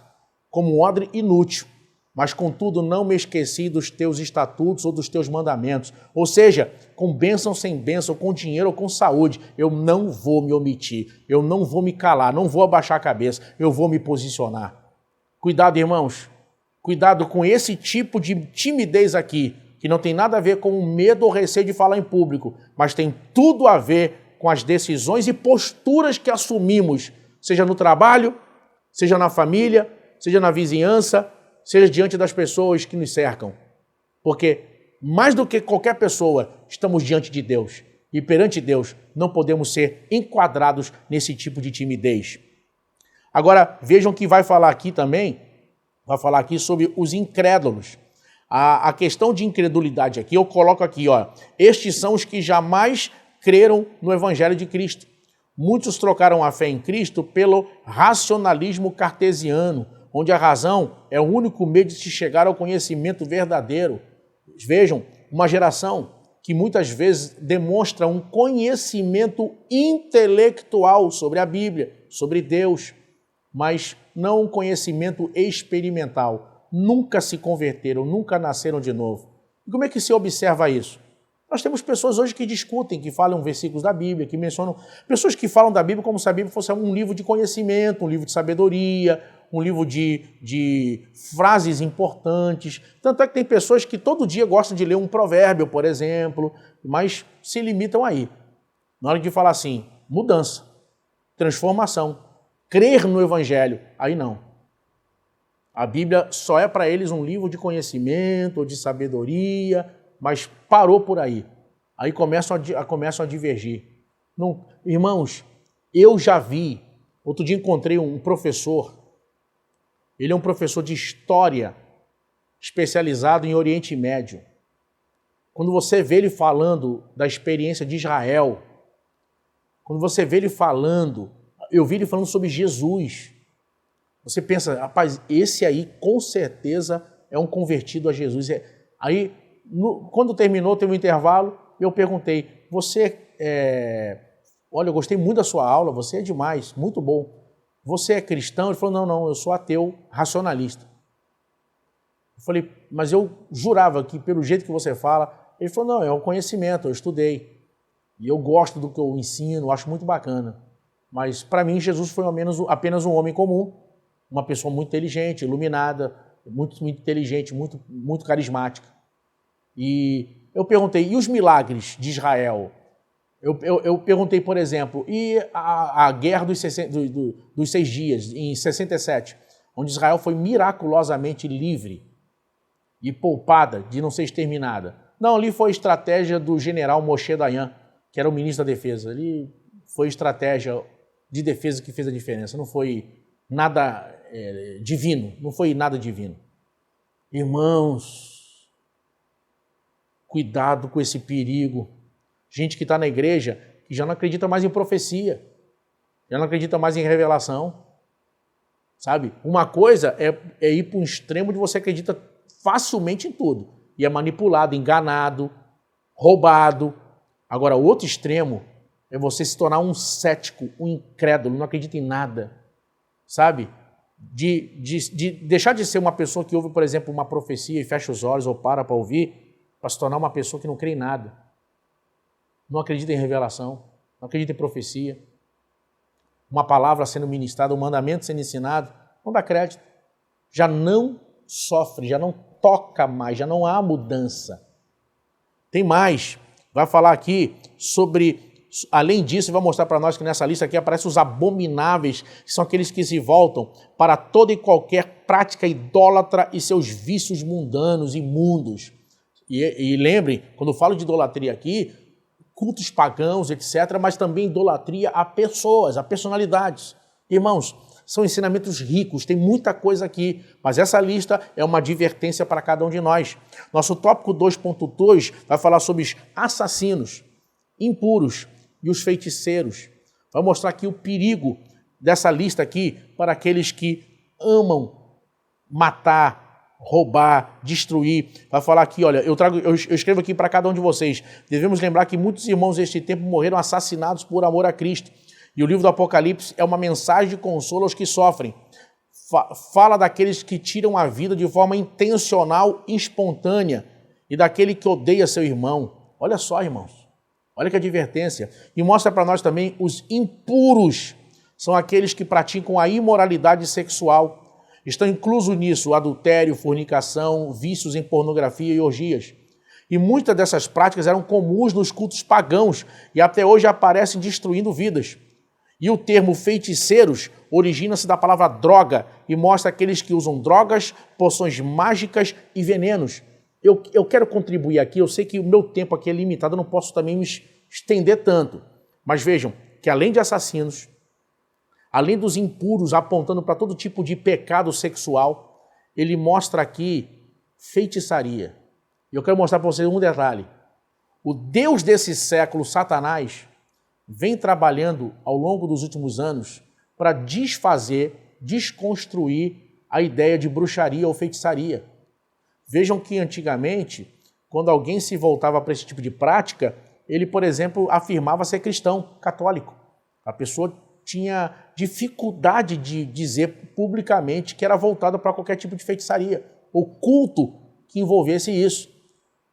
como um odre inútil, mas contudo não me esqueci dos teus estatutos ou dos teus mandamentos. Ou seja, com bênção ou sem bênção, com dinheiro ou com saúde, eu não vou me omitir, eu não vou me calar, não vou abaixar a cabeça, eu vou me posicionar. Cuidado, irmãos, cuidado com esse tipo de timidez aqui, que não tem nada a ver com o medo ou receio de falar em público, mas tem tudo a ver com as decisões e posturas que assumimos, seja no trabalho, seja na família, seja na vizinhança, seja diante das pessoas que nos cercam. Porque, mais do que qualquer pessoa, estamos diante de Deus. E perante Deus, não podemos ser enquadrados nesse tipo de timidez. Agora, vejam que vai falar aqui também, vai falar aqui sobre os incrédulos. A questão de incredulidade aqui, eu coloco aqui, ó, estes são os que jamais creram no Evangelho de Cristo. Muitos trocaram a fé em Cristo pelo racionalismo cartesiano, onde a razão é o único meio de se chegar ao conhecimento verdadeiro. Vejam, uma geração que muitas vezes demonstra um conhecimento intelectual sobre a Bíblia, sobre Deus, mas não um conhecimento experimental. Nunca se converteram, nunca nasceram de novo. E como é que se observa isso? Nós temos pessoas hoje que discutem, que falam versículos da Bíblia, que mencionam... Pessoas que falam da Bíblia como se a Bíblia fosse um livro de conhecimento, um livro de sabedoria, um livro de frases importantes. Tanto é que tem pessoas que todo dia gostam de ler um provérbio, por exemplo, mas se limitam aí. Na hora de falar assim, mudança, transformação, crer no Evangelho, aí não. A Bíblia só é para eles um livro de conhecimento ou de sabedoria, mas parou por aí. Aí começam a divergir. Não, irmãos, eu já vi, outro dia encontrei um professor, ele é um professor de história, especializado em Oriente Médio. Quando você vê ele falando da experiência de Israel, quando você vê ele falando, eu vi ele falando sobre Jesus. Você pensa, rapaz, esse aí com certeza é um convertido a Jesus. Aí, quando terminou, teve um intervalo, eu perguntei, olha, eu gostei muito da sua aula, você é demais, muito bom. Você é cristão? Ele falou, não, eu sou ateu racionalista. Eu falei, mas eu jurava que pelo jeito que você fala... Ele falou, não, é um conhecimento, eu estudei. E eu gosto do que eu ensino, acho muito bacana. Mas para mim, Jesus foi apenas um homem comum, uma pessoa muito inteligente, iluminada, muito inteligente, muito carismática. E eu perguntei, e os milagres de Israel? Eu perguntei, por exemplo, e a guerra dos 6 dias, em 67, onde Israel foi miraculosamente livre e poupada de não ser exterminada? Não, ali foi estratégia do general Moshe Dayan, que era o ministro da defesa. Ali foi estratégia de defesa que fez a diferença, não foi nada divino, não foi nada divino. Irmãos, cuidado com esse perigo. Gente que está na igreja que já não acredita mais em profecia, já não acredita mais em revelação. Sabe? Uma coisa é ir para um extremo de você acredita facilmente em tudo. E é manipulado, enganado, roubado. Agora, o outro extremo é você se tornar um cético, um incrédulo, não acredita em nada. Sabe? De deixar de ser uma pessoa que ouve, por exemplo, uma profecia e fecha os olhos ou para ouvir, para se tornar uma pessoa que não crê em nada. Não acredita em revelação, não acredita em profecia. Uma palavra sendo ministrada, um mandamento sendo ensinado, não dá crédito. Já não sofre, já não toca mais, já não há mudança. Tem mais, vai falar aqui sobre, além disso, vai mostrar para nós que nessa lista aqui aparecem os abomináveis, que são aqueles que se voltam para toda e qualquer prática idólatra e seus vícios mundanos, imundos. E lembrem, quando eu falo de idolatria aqui, cultos pagãos, etc., mas também idolatria a pessoas, a personalidades. Irmãos, são ensinamentos ricos, tem muita coisa aqui, mas essa lista é uma advertência para cada um de nós. Nosso tópico 2.2 vai falar sobre os assassinos, impuros e os feiticeiros. Vai mostrar aqui o perigo dessa lista aqui para aqueles que amam matar, roubar, destruir. Vai falar aqui, olha, eu escrevo aqui para cada um de vocês. Devemos lembrar que muitos irmãos deste tempo morreram assassinados por amor a Cristo. E o livro do Apocalipse é uma mensagem de consolo aos que sofrem. Fala daqueles que tiram a vida de forma intencional e espontânea e daquele que odeia seu irmão. Olha só, irmãos. Olha que advertência. E mostra para nós também os impuros. São aqueles que praticam a imoralidade sexual. Estão incluso nisso adultério, fornicação, vícios em pornografia e orgias. E muitas dessas práticas eram comuns nos cultos pagãos e até hoje aparecem destruindo vidas. E o termo feiticeiros origina-se da palavra droga e mostra aqueles que usam drogas, poções mágicas e venenos. Eu quero contribuir aqui, eu sei que o meu tempo aqui é limitado, eu não posso também me estender tanto. Mas vejam que além de assassinos, além dos impuros apontando para todo tipo de pecado sexual, ele mostra aqui feitiçaria. E eu quero mostrar para vocês um detalhe. O Deus desse século, Satanás, vem trabalhando ao longo dos últimos anos para desfazer, desconstruir a ideia de bruxaria ou feitiçaria. Vejam que antigamente, quando alguém se voltava para esse tipo de prática, ele, por exemplo, afirmava ser cristão, católico. A pessoa tinha dificuldade de dizer publicamente que era voltada para qualquer tipo de feitiçaria ou culto que envolvesse isso.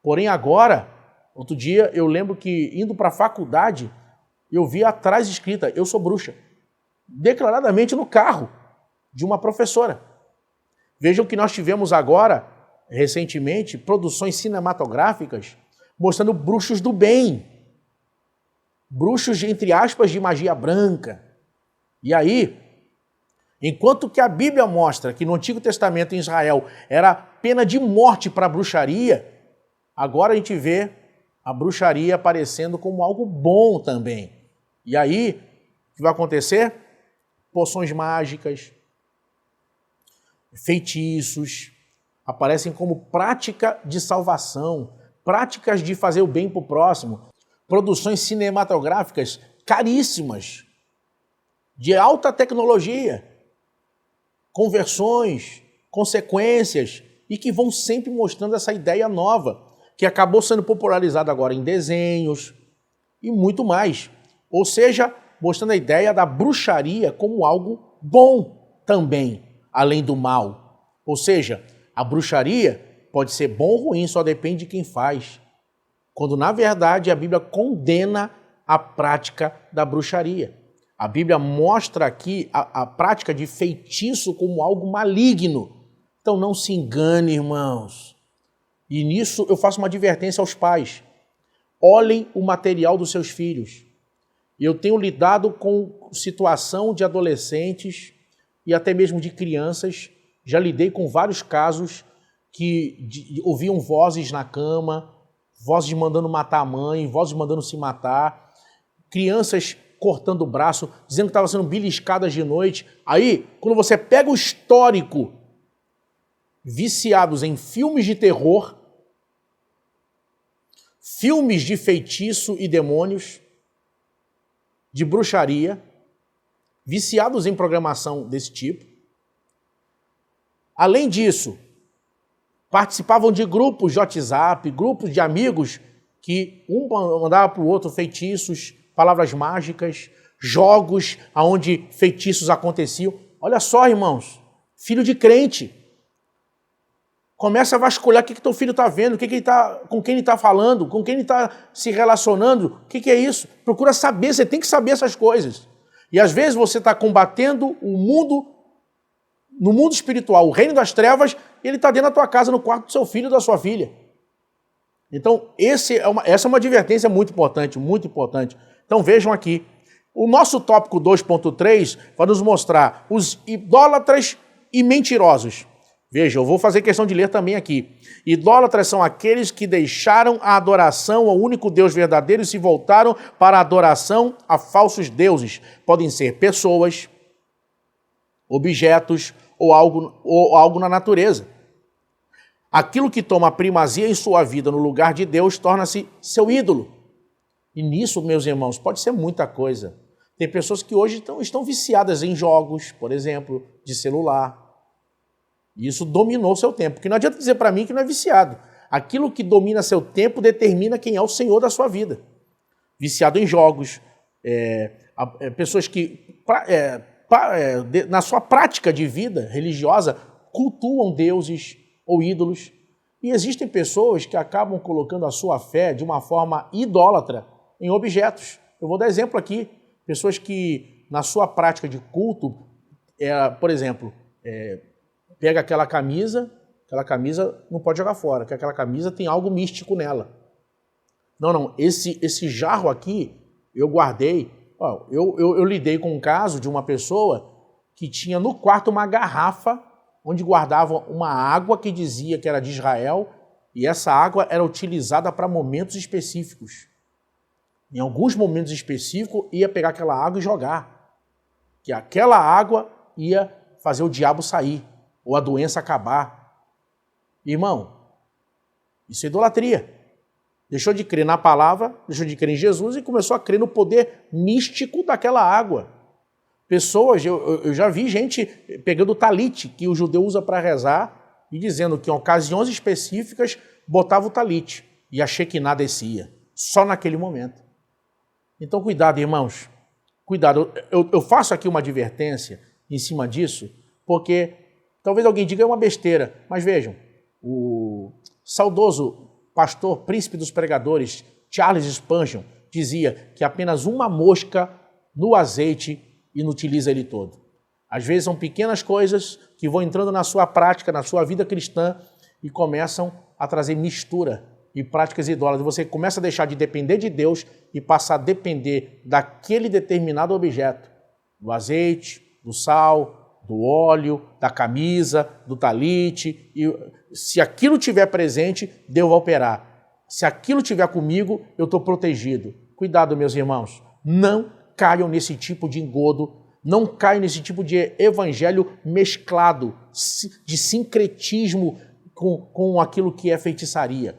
Porém, agora, outro dia, eu lembro que indo para a faculdade, eu vi atrás escrita, eu sou bruxa, declaradamente no carro de uma professora. Vejam que nós tivemos agora, recentemente, produções cinematográficas mostrando bruxos do bem, bruxos, entre aspas, de magia branca. E aí, enquanto que a Bíblia mostra que no Antigo Testamento em Israel era pena de morte para a bruxaria, agora a gente vê a bruxaria aparecendo como algo bom também. E aí, o que vai acontecer? Poções mágicas, feitiços, aparecem como prática de salvação, práticas de fazer o bem para o próximo, produções cinematográficas caríssimas, de alta tecnologia, conversões, consequências, e que vão sempre mostrando essa ideia nova, que acabou sendo popularizada agora em desenhos e muito mais. Ou seja, mostrando a ideia da bruxaria como algo bom também, além do mal. Ou seja, a bruxaria pode ser bom ou ruim, só depende de quem faz. Quando, na verdade, a Bíblia condena a prática da bruxaria. A Bíblia mostra aqui a prática de feitiço como algo maligno. Então não se engane, irmãos. E nisso eu faço uma advertência aos pais. Olhem o material dos seus filhos. Eu tenho lidado com situação de adolescentes e até mesmo de crianças. Já lidei com vários casos que ouviam vozes na cama, vozes mandando matar a mãe, vozes mandando se matar, crianças cortando o braço, dizendo que estavam sendo beliscadas de noite. Aí, quando você pega o histórico, viciados em filmes de terror, filmes de feitiço e demônios, de bruxaria, viciados em programação desse tipo. Além disso, participavam de grupos de WhatsApp, grupos de amigos que um mandava para o outro feitiços, palavras mágicas, jogos onde feitiços aconteciam. Olha só, irmãos, filho de crente. Começa a vasculhar o que teu filho está vendo, com quem ele está falando, com quem ele está se relacionando, o que é isso? Procura saber, você tem que saber essas coisas. E às vezes você está combatendo o mundo, no mundo espiritual, o reino das trevas, e ele está dentro da tua casa, no quarto do seu filho ou da sua filha. Então, essa é uma advertência muito importante, muito importante. Então vejam aqui, o nosso tópico 2.3 vai nos mostrar os idólatras e mentirosos. Veja, eu vou fazer questão de ler também aqui. Idólatras são aqueles que deixaram a adoração ao único Deus verdadeiro e se voltaram para a adoração a falsos deuses. Podem ser pessoas, objetos ou algo na natureza. Aquilo que toma primazia em sua vida no lugar de Deus torna-se seu ídolo. E nisso, meus irmãos, pode ser muita coisa. Tem pessoas que hoje estão viciadas em jogos, por exemplo, de celular. E isso dominou seu tempo. Porque não adianta dizer para mim que não é viciado. Aquilo que domina seu tempo determina quem é o Senhor da sua vida. Viciado em jogos, pessoas que, na sua prática de vida religiosa, cultuam deuses ou ídolos. E existem pessoas que acabam colocando a sua fé de uma forma idólatra em objetos. Eu vou dar exemplo aqui. Pessoas que, na sua prática de culto, por exemplo, pega aquela camisa não pode jogar fora, porque aquela camisa tem algo místico nela. Não, esse jarro aqui eu guardei. Eu lidei com um caso de uma pessoa que tinha no quarto uma garrafa onde guardava uma água que dizia que era de Israel, e essa água era utilizada para momentos específicos. Em alguns momentos específicos, ia pegar aquela água e jogar. Que aquela água ia fazer o diabo sair, ou a doença acabar. Irmão, isso é idolatria. Deixou de crer na palavra, deixou de crer em Jesus e começou a crer no poder místico daquela água. Pessoas, eu já vi gente pegando o talite, que o judeu usa para rezar, e dizendo que em ocasiões específicas botava o talite, e a Shekinah descia, só naquele momento. Então cuidado, irmãos, cuidado. Eu faço aqui uma advertência em cima disso, porque talvez alguém diga é uma besteira, mas vejam, o saudoso pastor, príncipe dos pregadores, Charles Spurgeon, dizia que apenas uma mosca no azeite inutiliza ele todo. Às vezes são pequenas coisas que vão entrando na sua prática, na sua vida cristã e começam a trazer mistura e práticas idólatras. Você começa a deixar de depender de Deus e passar a depender daquele determinado objeto, do azeite, do sal, do óleo, da camisa, do talite. E se aquilo estiver presente, Deus vai operar. Se aquilo estiver comigo, eu estou protegido. Cuidado, meus irmãos. Não caiam nesse tipo de engodo, não caiam nesse tipo de evangelho mesclado, de sincretismo com aquilo que é feitiçaria.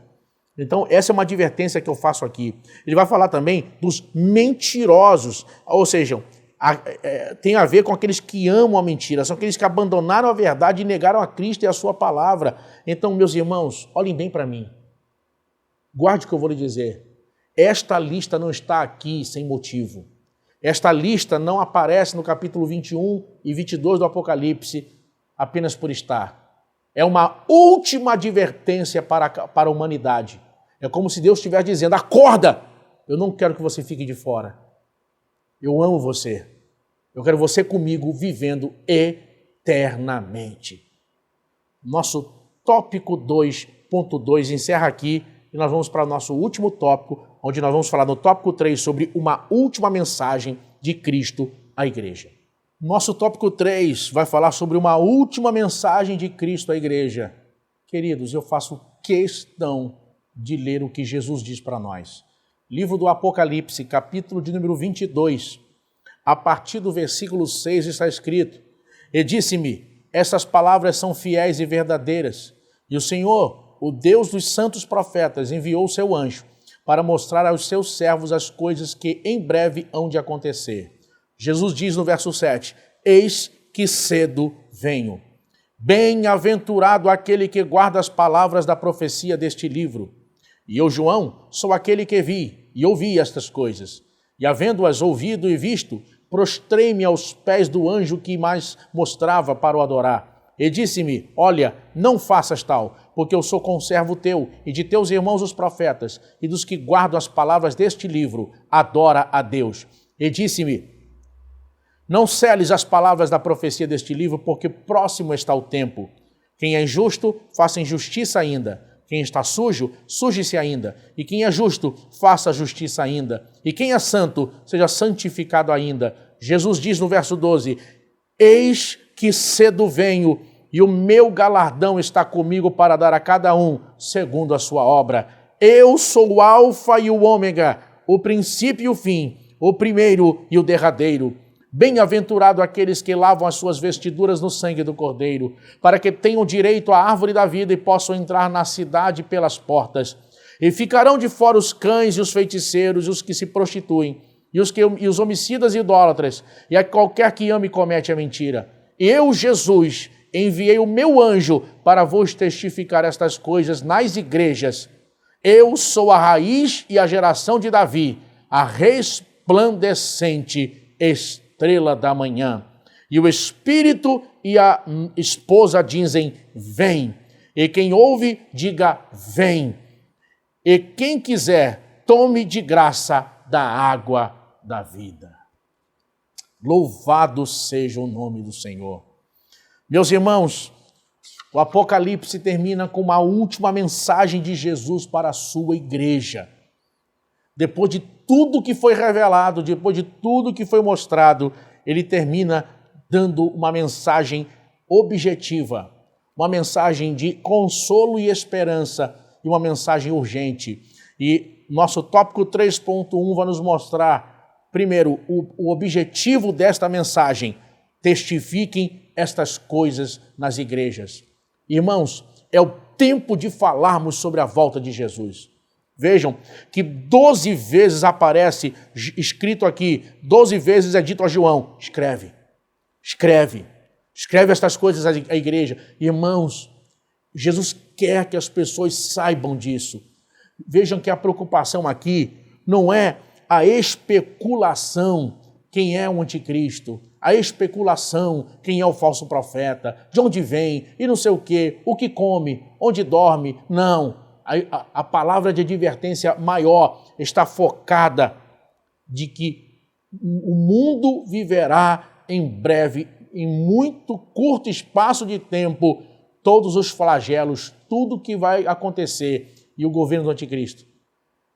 Então, essa é uma advertência que eu faço aqui. Ele vai falar também dos mentirosos, ou seja, tem a ver com aqueles que amam a mentira, são aqueles que abandonaram a verdade e negaram a Cristo e a sua palavra. Então, meus irmãos, olhem bem para mim. Guarde o que eu vou lhe dizer. Esta lista não está aqui sem motivo. Esta lista não aparece no capítulo 21 e 22 do Apocalipse apenas por estar. É uma última advertência para a humanidade. É como se Deus estivesse dizendo, acorda! Eu não quero que você fique de fora. Eu amo você. Eu quero você comigo vivendo eternamente. Nosso tópico 2.2 encerra aqui e nós vamos para o nosso último tópico, onde nós vamos falar no tópico 3 sobre uma última mensagem de Cristo à igreja. Nosso tópico 3 vai falar sobre uma última mensagem de Cristo à igreja. Queridos, eu faço questão de ler o que Jesus diz para nós. Livro do Apocalipse, capítulo de número 22, a partir do versículo 6 está escrito: E disse-me, essas palavras são fiéis e verdadeiras, e o Senhor, o Deus dos santos profetas, enviou o seu anjo para mostrar aos seus servos as coisas que em breve hão de acontecer. Jesus diz no verso 7, eis que cedo venho. Bem-aventurado aquele que guarda as palavras da profecia deste livro. E eu, João, sou aquele que vi e ouvi estas coisas. E havendo-as ouvido e visto, prostrei-me aos pés do anjo que mais mostrava para o adorar. E disse-me, olha, não faças tal, porque eu sou conservo teu e de teus irmãos os profetas e dos que guardam as palavras deste livro. Adora a Deus. E disse-me, não seles as palavras da profecia deste livro, porque próximo está o tempo. Quem é injusto, faça injustiça ainda. Quem está sujo, suje-se ainda. E quem é justo, faça justiça ainda. E quem é santo, seja santificado ainda. Jesus diz no verso 12, eis que cedo venho, e o meu galardão está comigo para dar a cada um segundo a sua obra. Eu sou o Alfa e o Ômega, o princípio e o fim, o primeiro e o derradeiro. Bem-aventurado aqueles que lavam as suas vestiduras no sangue do Cordeiro, para que tenham direito à árvore da vida e possam entrar na cidade pelas portas. E ficarão de fora os cães e os feiticeiros, e os que se prostituem, e os homicidas e idólatras, e a qualquer que ame e comete a mentira. Eu, Jesus, enviei o meu anjo para vos testificar estas coisas nas igrejas. Eu sou a raiz e a geração de Davi, a resplandecente estrela da manhã. E o Espírito e a esposa dizem, vem. E quem ouve, diga, vem. E quem quiser, tome de graça da água da vida. Louvado seja o nome do Senhor. Meus irmãos, o Apocalipse termina com uma última mensagem de Jesus para a sua igreja. Depois de tudo que foi revelado, depois de tudo que foi mostrado, ele termina dando uma mensagem objetiva, uma mensagem de consolo e esperança e uma mensagem urgente. E nosso tópico 3.1 vai nos mostrar, primeiro, o objetivo desta mensagem. Testifiquem estas coisas nas igrejas. Irmãos, é o tempo de falarmos sobre a volta de Jesus. Vejam que 12 vezes aparece escrito aqui, 12 vezes é dito a João, escreve estas coisas à igreja. Irmãos, Jesus quer que as pessoas saibam disso. Vejam que a preocupação aqui não é a especulação, quem é o anticristo, a especulação, quem é o falso profeta, de onde vem e não sei o que come, onde dorme, não. A palavra de advertência maior está focada de que o mundo viverá em breve, em muito curto espaço de tempo, todos os flagelos, tudo que vai acontecer e o governo do anticristo.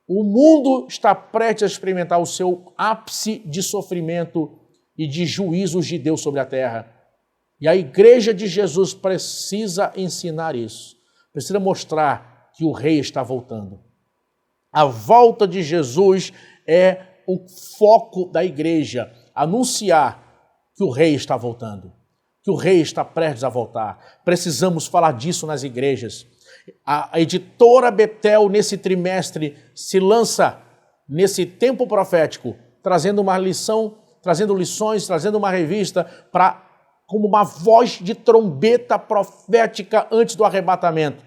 O mundo está prestes a experimentar o seu ápice de sofrimento e de juízos de Deus sobre a terra. E a igreja de Jesus precisa ensinar isso, precisa mostrar que o rei está voltando. A volta de Jesus é o foco da igreja, anunciar que o rei está voltando, que o rei está prestes a voltar. Precisamos falar disso nas igrejas. A editora Betel, nesse trimestre, se lança nesse tempo profético, trazendo uma lição, trazendo lições, trazendo uma revista como uma voz de trombeta profética antes do arrebatamento,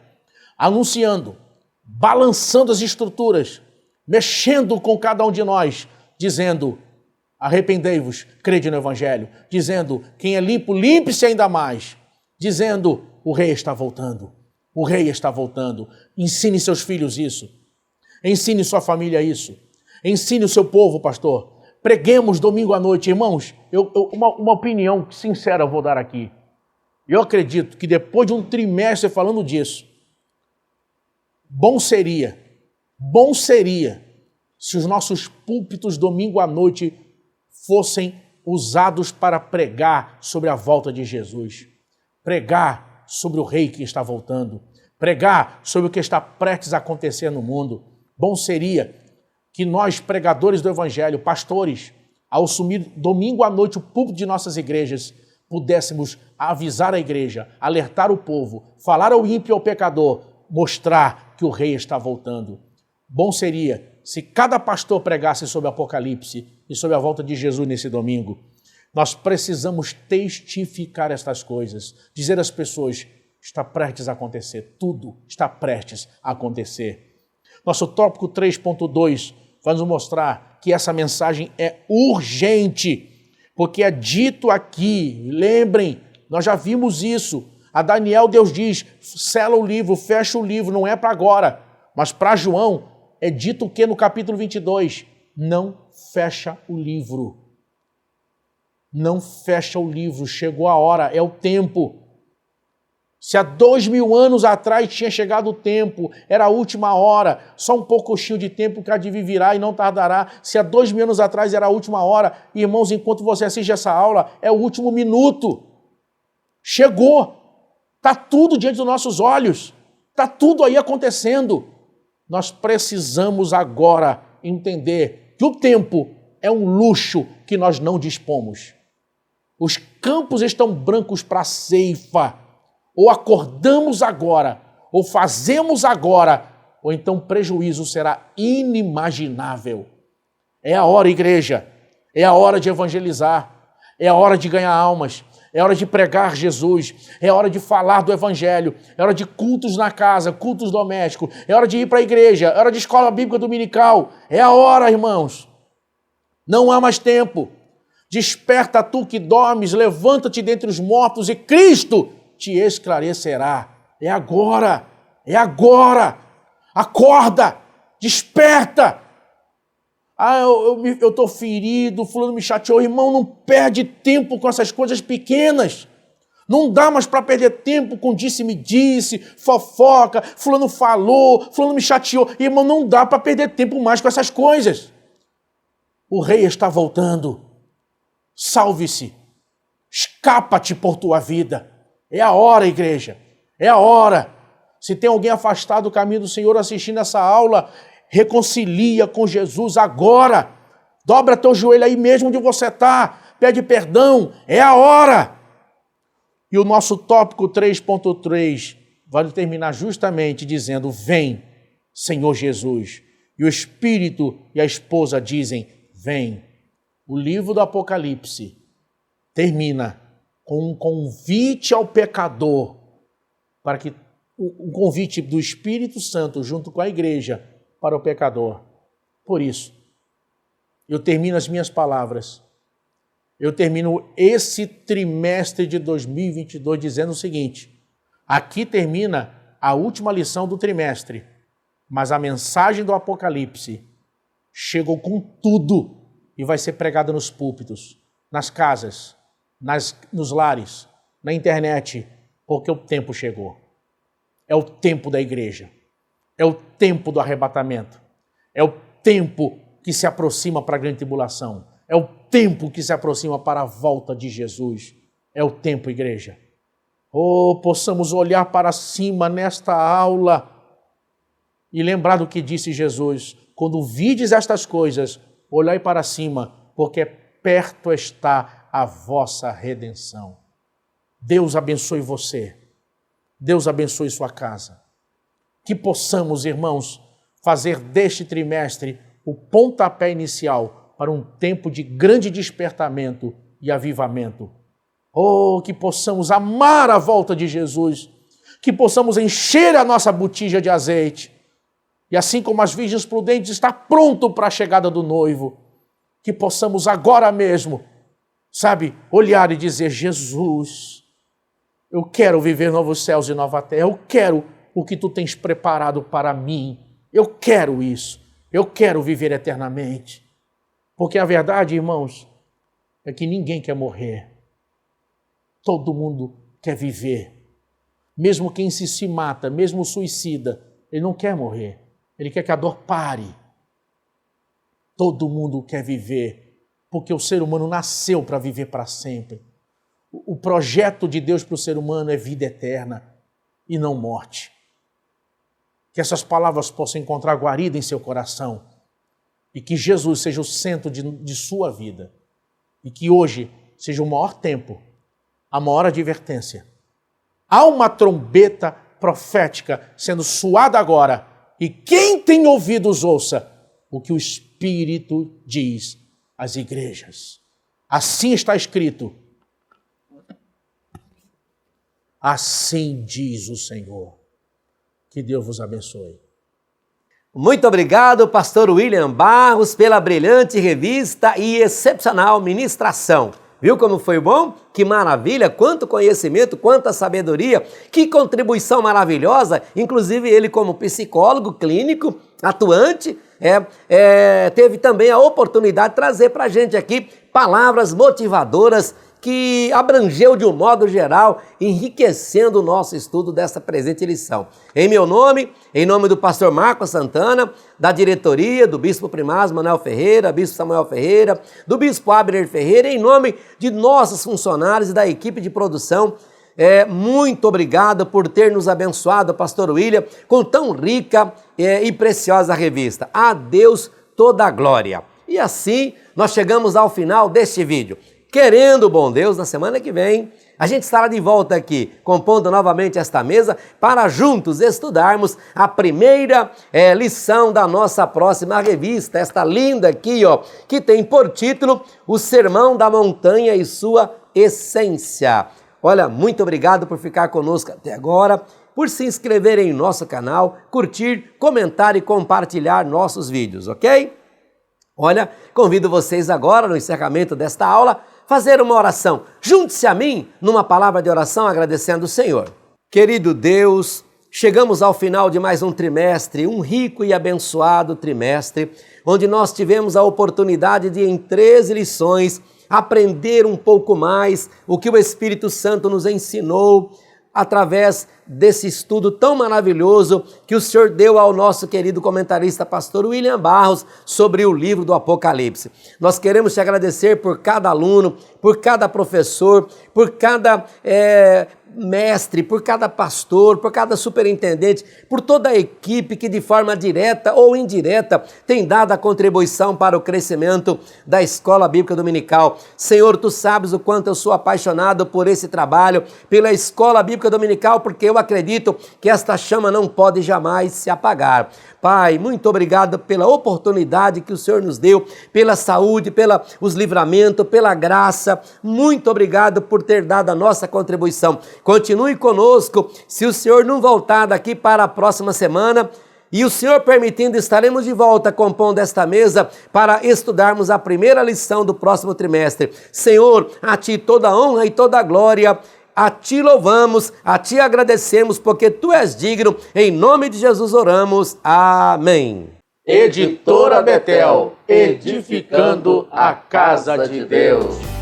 anunciando, balançando as estruturas, mexendo com cada um de nós, dizendo: arrependei-vos, crede no Evangelho, dizendo: quem é limpo, limpe-se ainda mais, dizendo: o rei está voltando, o rei está voltando. Ensine seus filhos isso, ensine sua família isso, ensine o seu povo, pastor. Preguemos domingo à noite, irmãos. Uma opinião sincera eu vou dar aqui. Eu acredito que depois de um trimestre falando disso, bom seria se os nossos púlpitos domingo à noite fossem usados para pregar sobre a volta de Jesus, pregar sobre o rei que está voltando, pregar sobre o que está prestes a acontecer no mundo. Bom seria que nós, pregadores do Evangelho, pastores, ao assumir domingo à noite o púlpito de nossas igrejas, pudéssemos avisar a igreja, alertar o povo, falar ao ímpio e ao pecador, mostrar que o rei está voltando. Bom seria se cada pastor pregasse sobre o Apocalipse e sobre a volta de Jesus nesse domingo. Nós precisamos testificar estas coisas, dizer às pessoas: está prestes a acontecer, tudo está prestes a acontecer. Nosso tópico 3.2 vai nos mostrar que essa mensagem é urgente, porque é dito aqui, lembrem, nós já vimos isso. A Daniel Deus diz: sela o livro, fecha o livro, não é para agora. Mas para João é dito o que no capítulo 22? Não fecha o livro. Não fecha o livro, chegou a hora, é o tempo. Se há 2000 anos atrás tinha chegado o tempo, era a última hora, só um pouquinho de tempo que há de vir virá e não tardará. Se há 2000 anos atrás era a última hora, irmãos, enquanto você assiste essa aula, é o último minuto. Chegou, está tudo diante dos nossos olhos, está tudo aí acontecendo. Nós precisamos agora entender que o tempo é um luxo que nós não dispomos. Os campos estão brancos para a ceifa. Ou acordamos agora, ou fazemos agora, ou então o prejuízo será inimaginável. É a hora, igreja, é a hora de evangelizar, é a hora de ganhar almas, é a hora de pregar Jesus, é a hora de falar do Evangelho, é a hora de cultos na casa, cultos domésticos, é a hora de ir para a igreja, é a hora de escola bíblica dominical, é a hora, irmãos. Não há mais tempo. Desperta tu que dormes, levanta-te dentre os mortos e Cristo te esclarecerá. É agora, é agora. Acorda, desperta. Eu estou ferido, fulano me chateou. Irmão, não perde tempo com essas coisas pequenas. Não dá mais para perder tempo com disse-me-disse, fofoca, fulano falou, fulano me chateou. Irmão, não dá para perder tempo mais com essas coisas. O rei está voltando. Salve-se. Escapa-te por tua vida. É a hora, igreja, é a hora. Se tem alguém afastado do caminho do Senhor assistindo essa aula, reconcilia com Jesus agora. Dobra teu joelho aí mesmo onde você está, pede perdão, é a hora. E o nosso tópico 3.3 vai terminar justamente dizendo: vem, Senhor Jesus. E o Espírito e a esposa dizem: vem. O livro do Apocalipse termina com um convite ao pecador, para que um convite do Espírito Santo junto com a igreja para o pecador. Por isso, eu termino as minhas palavras. Eu termino esse trimestre de 2022 dizendo o seguinte: aqui termina a última lição do trimestre, mas a mensagem do Apocalipse chegou com tudo e vai ser pregada nos púlpitos, nas casas, nos lares, na internet, porque o tempo chegou. É o tempo da igreja. É o tempo do arrebatamento. É o tempo que se aproxima para a grande tribulação. É o tempo que se aproxima para a volta de Jesus. É o tempo, igreja. Oh, possamos olhar para cima nesta aula e lembrar do que disse Jesus: quando vides estas coisas, olhai para cima, porque perto está a vossa redenção. Deus abençoe você. Deus abençoe sua casa. que possamos, irmãos, fazer deste trimestre o pontapé inicial para um tempo de grande despertamento e avivamento. Oh, que possamos amar a volta de Jesus, que possamos encher a nossa botija de azeite, e assim como as virgens prudentes está pronto para a chegada do noivo, que possamos agora mesmo, olhar e dizer: Jesus, eu quero viver novos céus e nova terra, eu quero o que tu tens preparado para mim, eu quero isso, eu quero viver eternamente. Porque a verdade, irmãos, é que ninguém quer morrer, todo mundo quer viver. Mesmo quem se mata, mesmo o suicida, ele não quer morrer, ele quer que a dor pare. Todo mundo quer viver, porque o ser humano nasceu para viver para sempre. O projeto de Deus para o ser humano é vida eterna e não morte. Que essas palavras possam encontrar guarida em seu coração e que Jesus seja o centro de sua vida e que hoje seja o maior tempo, a maior advertência. Há uma trombeta profética sendo soada agora e quem tem ouvidos ouça o que o Espírito diz às igrejas. Assim está escrito. Assim diz o Senhor. Que Deus vos abençoe. Muito obrigado, pastor William Barros, pela brilhante revista e excepcional ministração. Viu como foi bom? Que maravilha, quanto conhecimento, quanta sabedoria, que contribuição maravilhosa, inclusive ele como psicólogo clínico, atuante, teve também a oportunidade de trazer para a gente aqui palavras motivadoras que abrangeu de um modo geral, enriquecendo o nosso estudo dessa presente lição. Em meu nome, em nome do pastor Marcos Santana, da diretoria, do bispo primaz Manuel Ferreira, bispo Samuel Ferreira, do bispo Abner Ferreira, em nome de nossos funcionários e da equipe de produção, muito obrigado por ter nos abençoado, pastor William, com tão rica e preciosa revista. A Deus toda a glória. E assim, nós chegamos ao final deste vídeo. Querendo, bom Deus, na semana que vem, a gente estará de volta aqui, compondo novamente esta mesa, para juntos estudarmos a primeira lição da nossa próxima revista, esta linda aqui, que tem por título O Sermão da Montanha e Sua Essência. Olha, muito obrigado por ficar conosco até agora, por se inscrever em nosso canal, curtir, comentar e compartilhar nossos vídeos, ok? Olha, convido vocês agora, no encerramento desta aula, fazer uma oração. Junte-se a mim numa palavra de oração agradecendo o Senhor. Querido Deus, chegamos ao final de mais um trimestre, um rico e abençoado trimestre, onde nós tivemos a oportunidade de, em 13 lições, aprender um pouco mais o que o Espírito Santo nos ensinou através desse estudo tão maravilhoso que o Senhor deu ao nosso querido comentarista pastor William Barros sobre o livro do Apocalipse. Nós queremos te agradecer por cada aluno, por cada professor, por cada mestre, por cada pastor, por cada superintendente, por toda a equipe que de forma direta ou indireta tem dado a contribuição para o crescimento da Escola Bíblica Dominical. Senhor, tu sabes o quanto eu sou apaixonado por esse trabalho, pela Escola Bíblica Dominical, porque eu acredito que esta chama não pode jamais se apagar. Pai, muito obrigado pela oportunidade que o Senhor nos deu, pela saúde, pelos livramentos, pela graça. Muito obrigado por ter dado a nossa contribuição. Continue conosco. Se o Senhor não voltar daqui para a próxima semana, e o Senhor permitindo, estaremos de volta compondo esta mesa para estudarmos a primeira lição do próximo trimestre. Senhor, a Ti toda a honra e toda a glória. A Ti louvamos, a Ti agradecemos, porque Tu és digno. Em nome de Jesus oramos. Amém. Editora Betel, edificando a casa de Deus.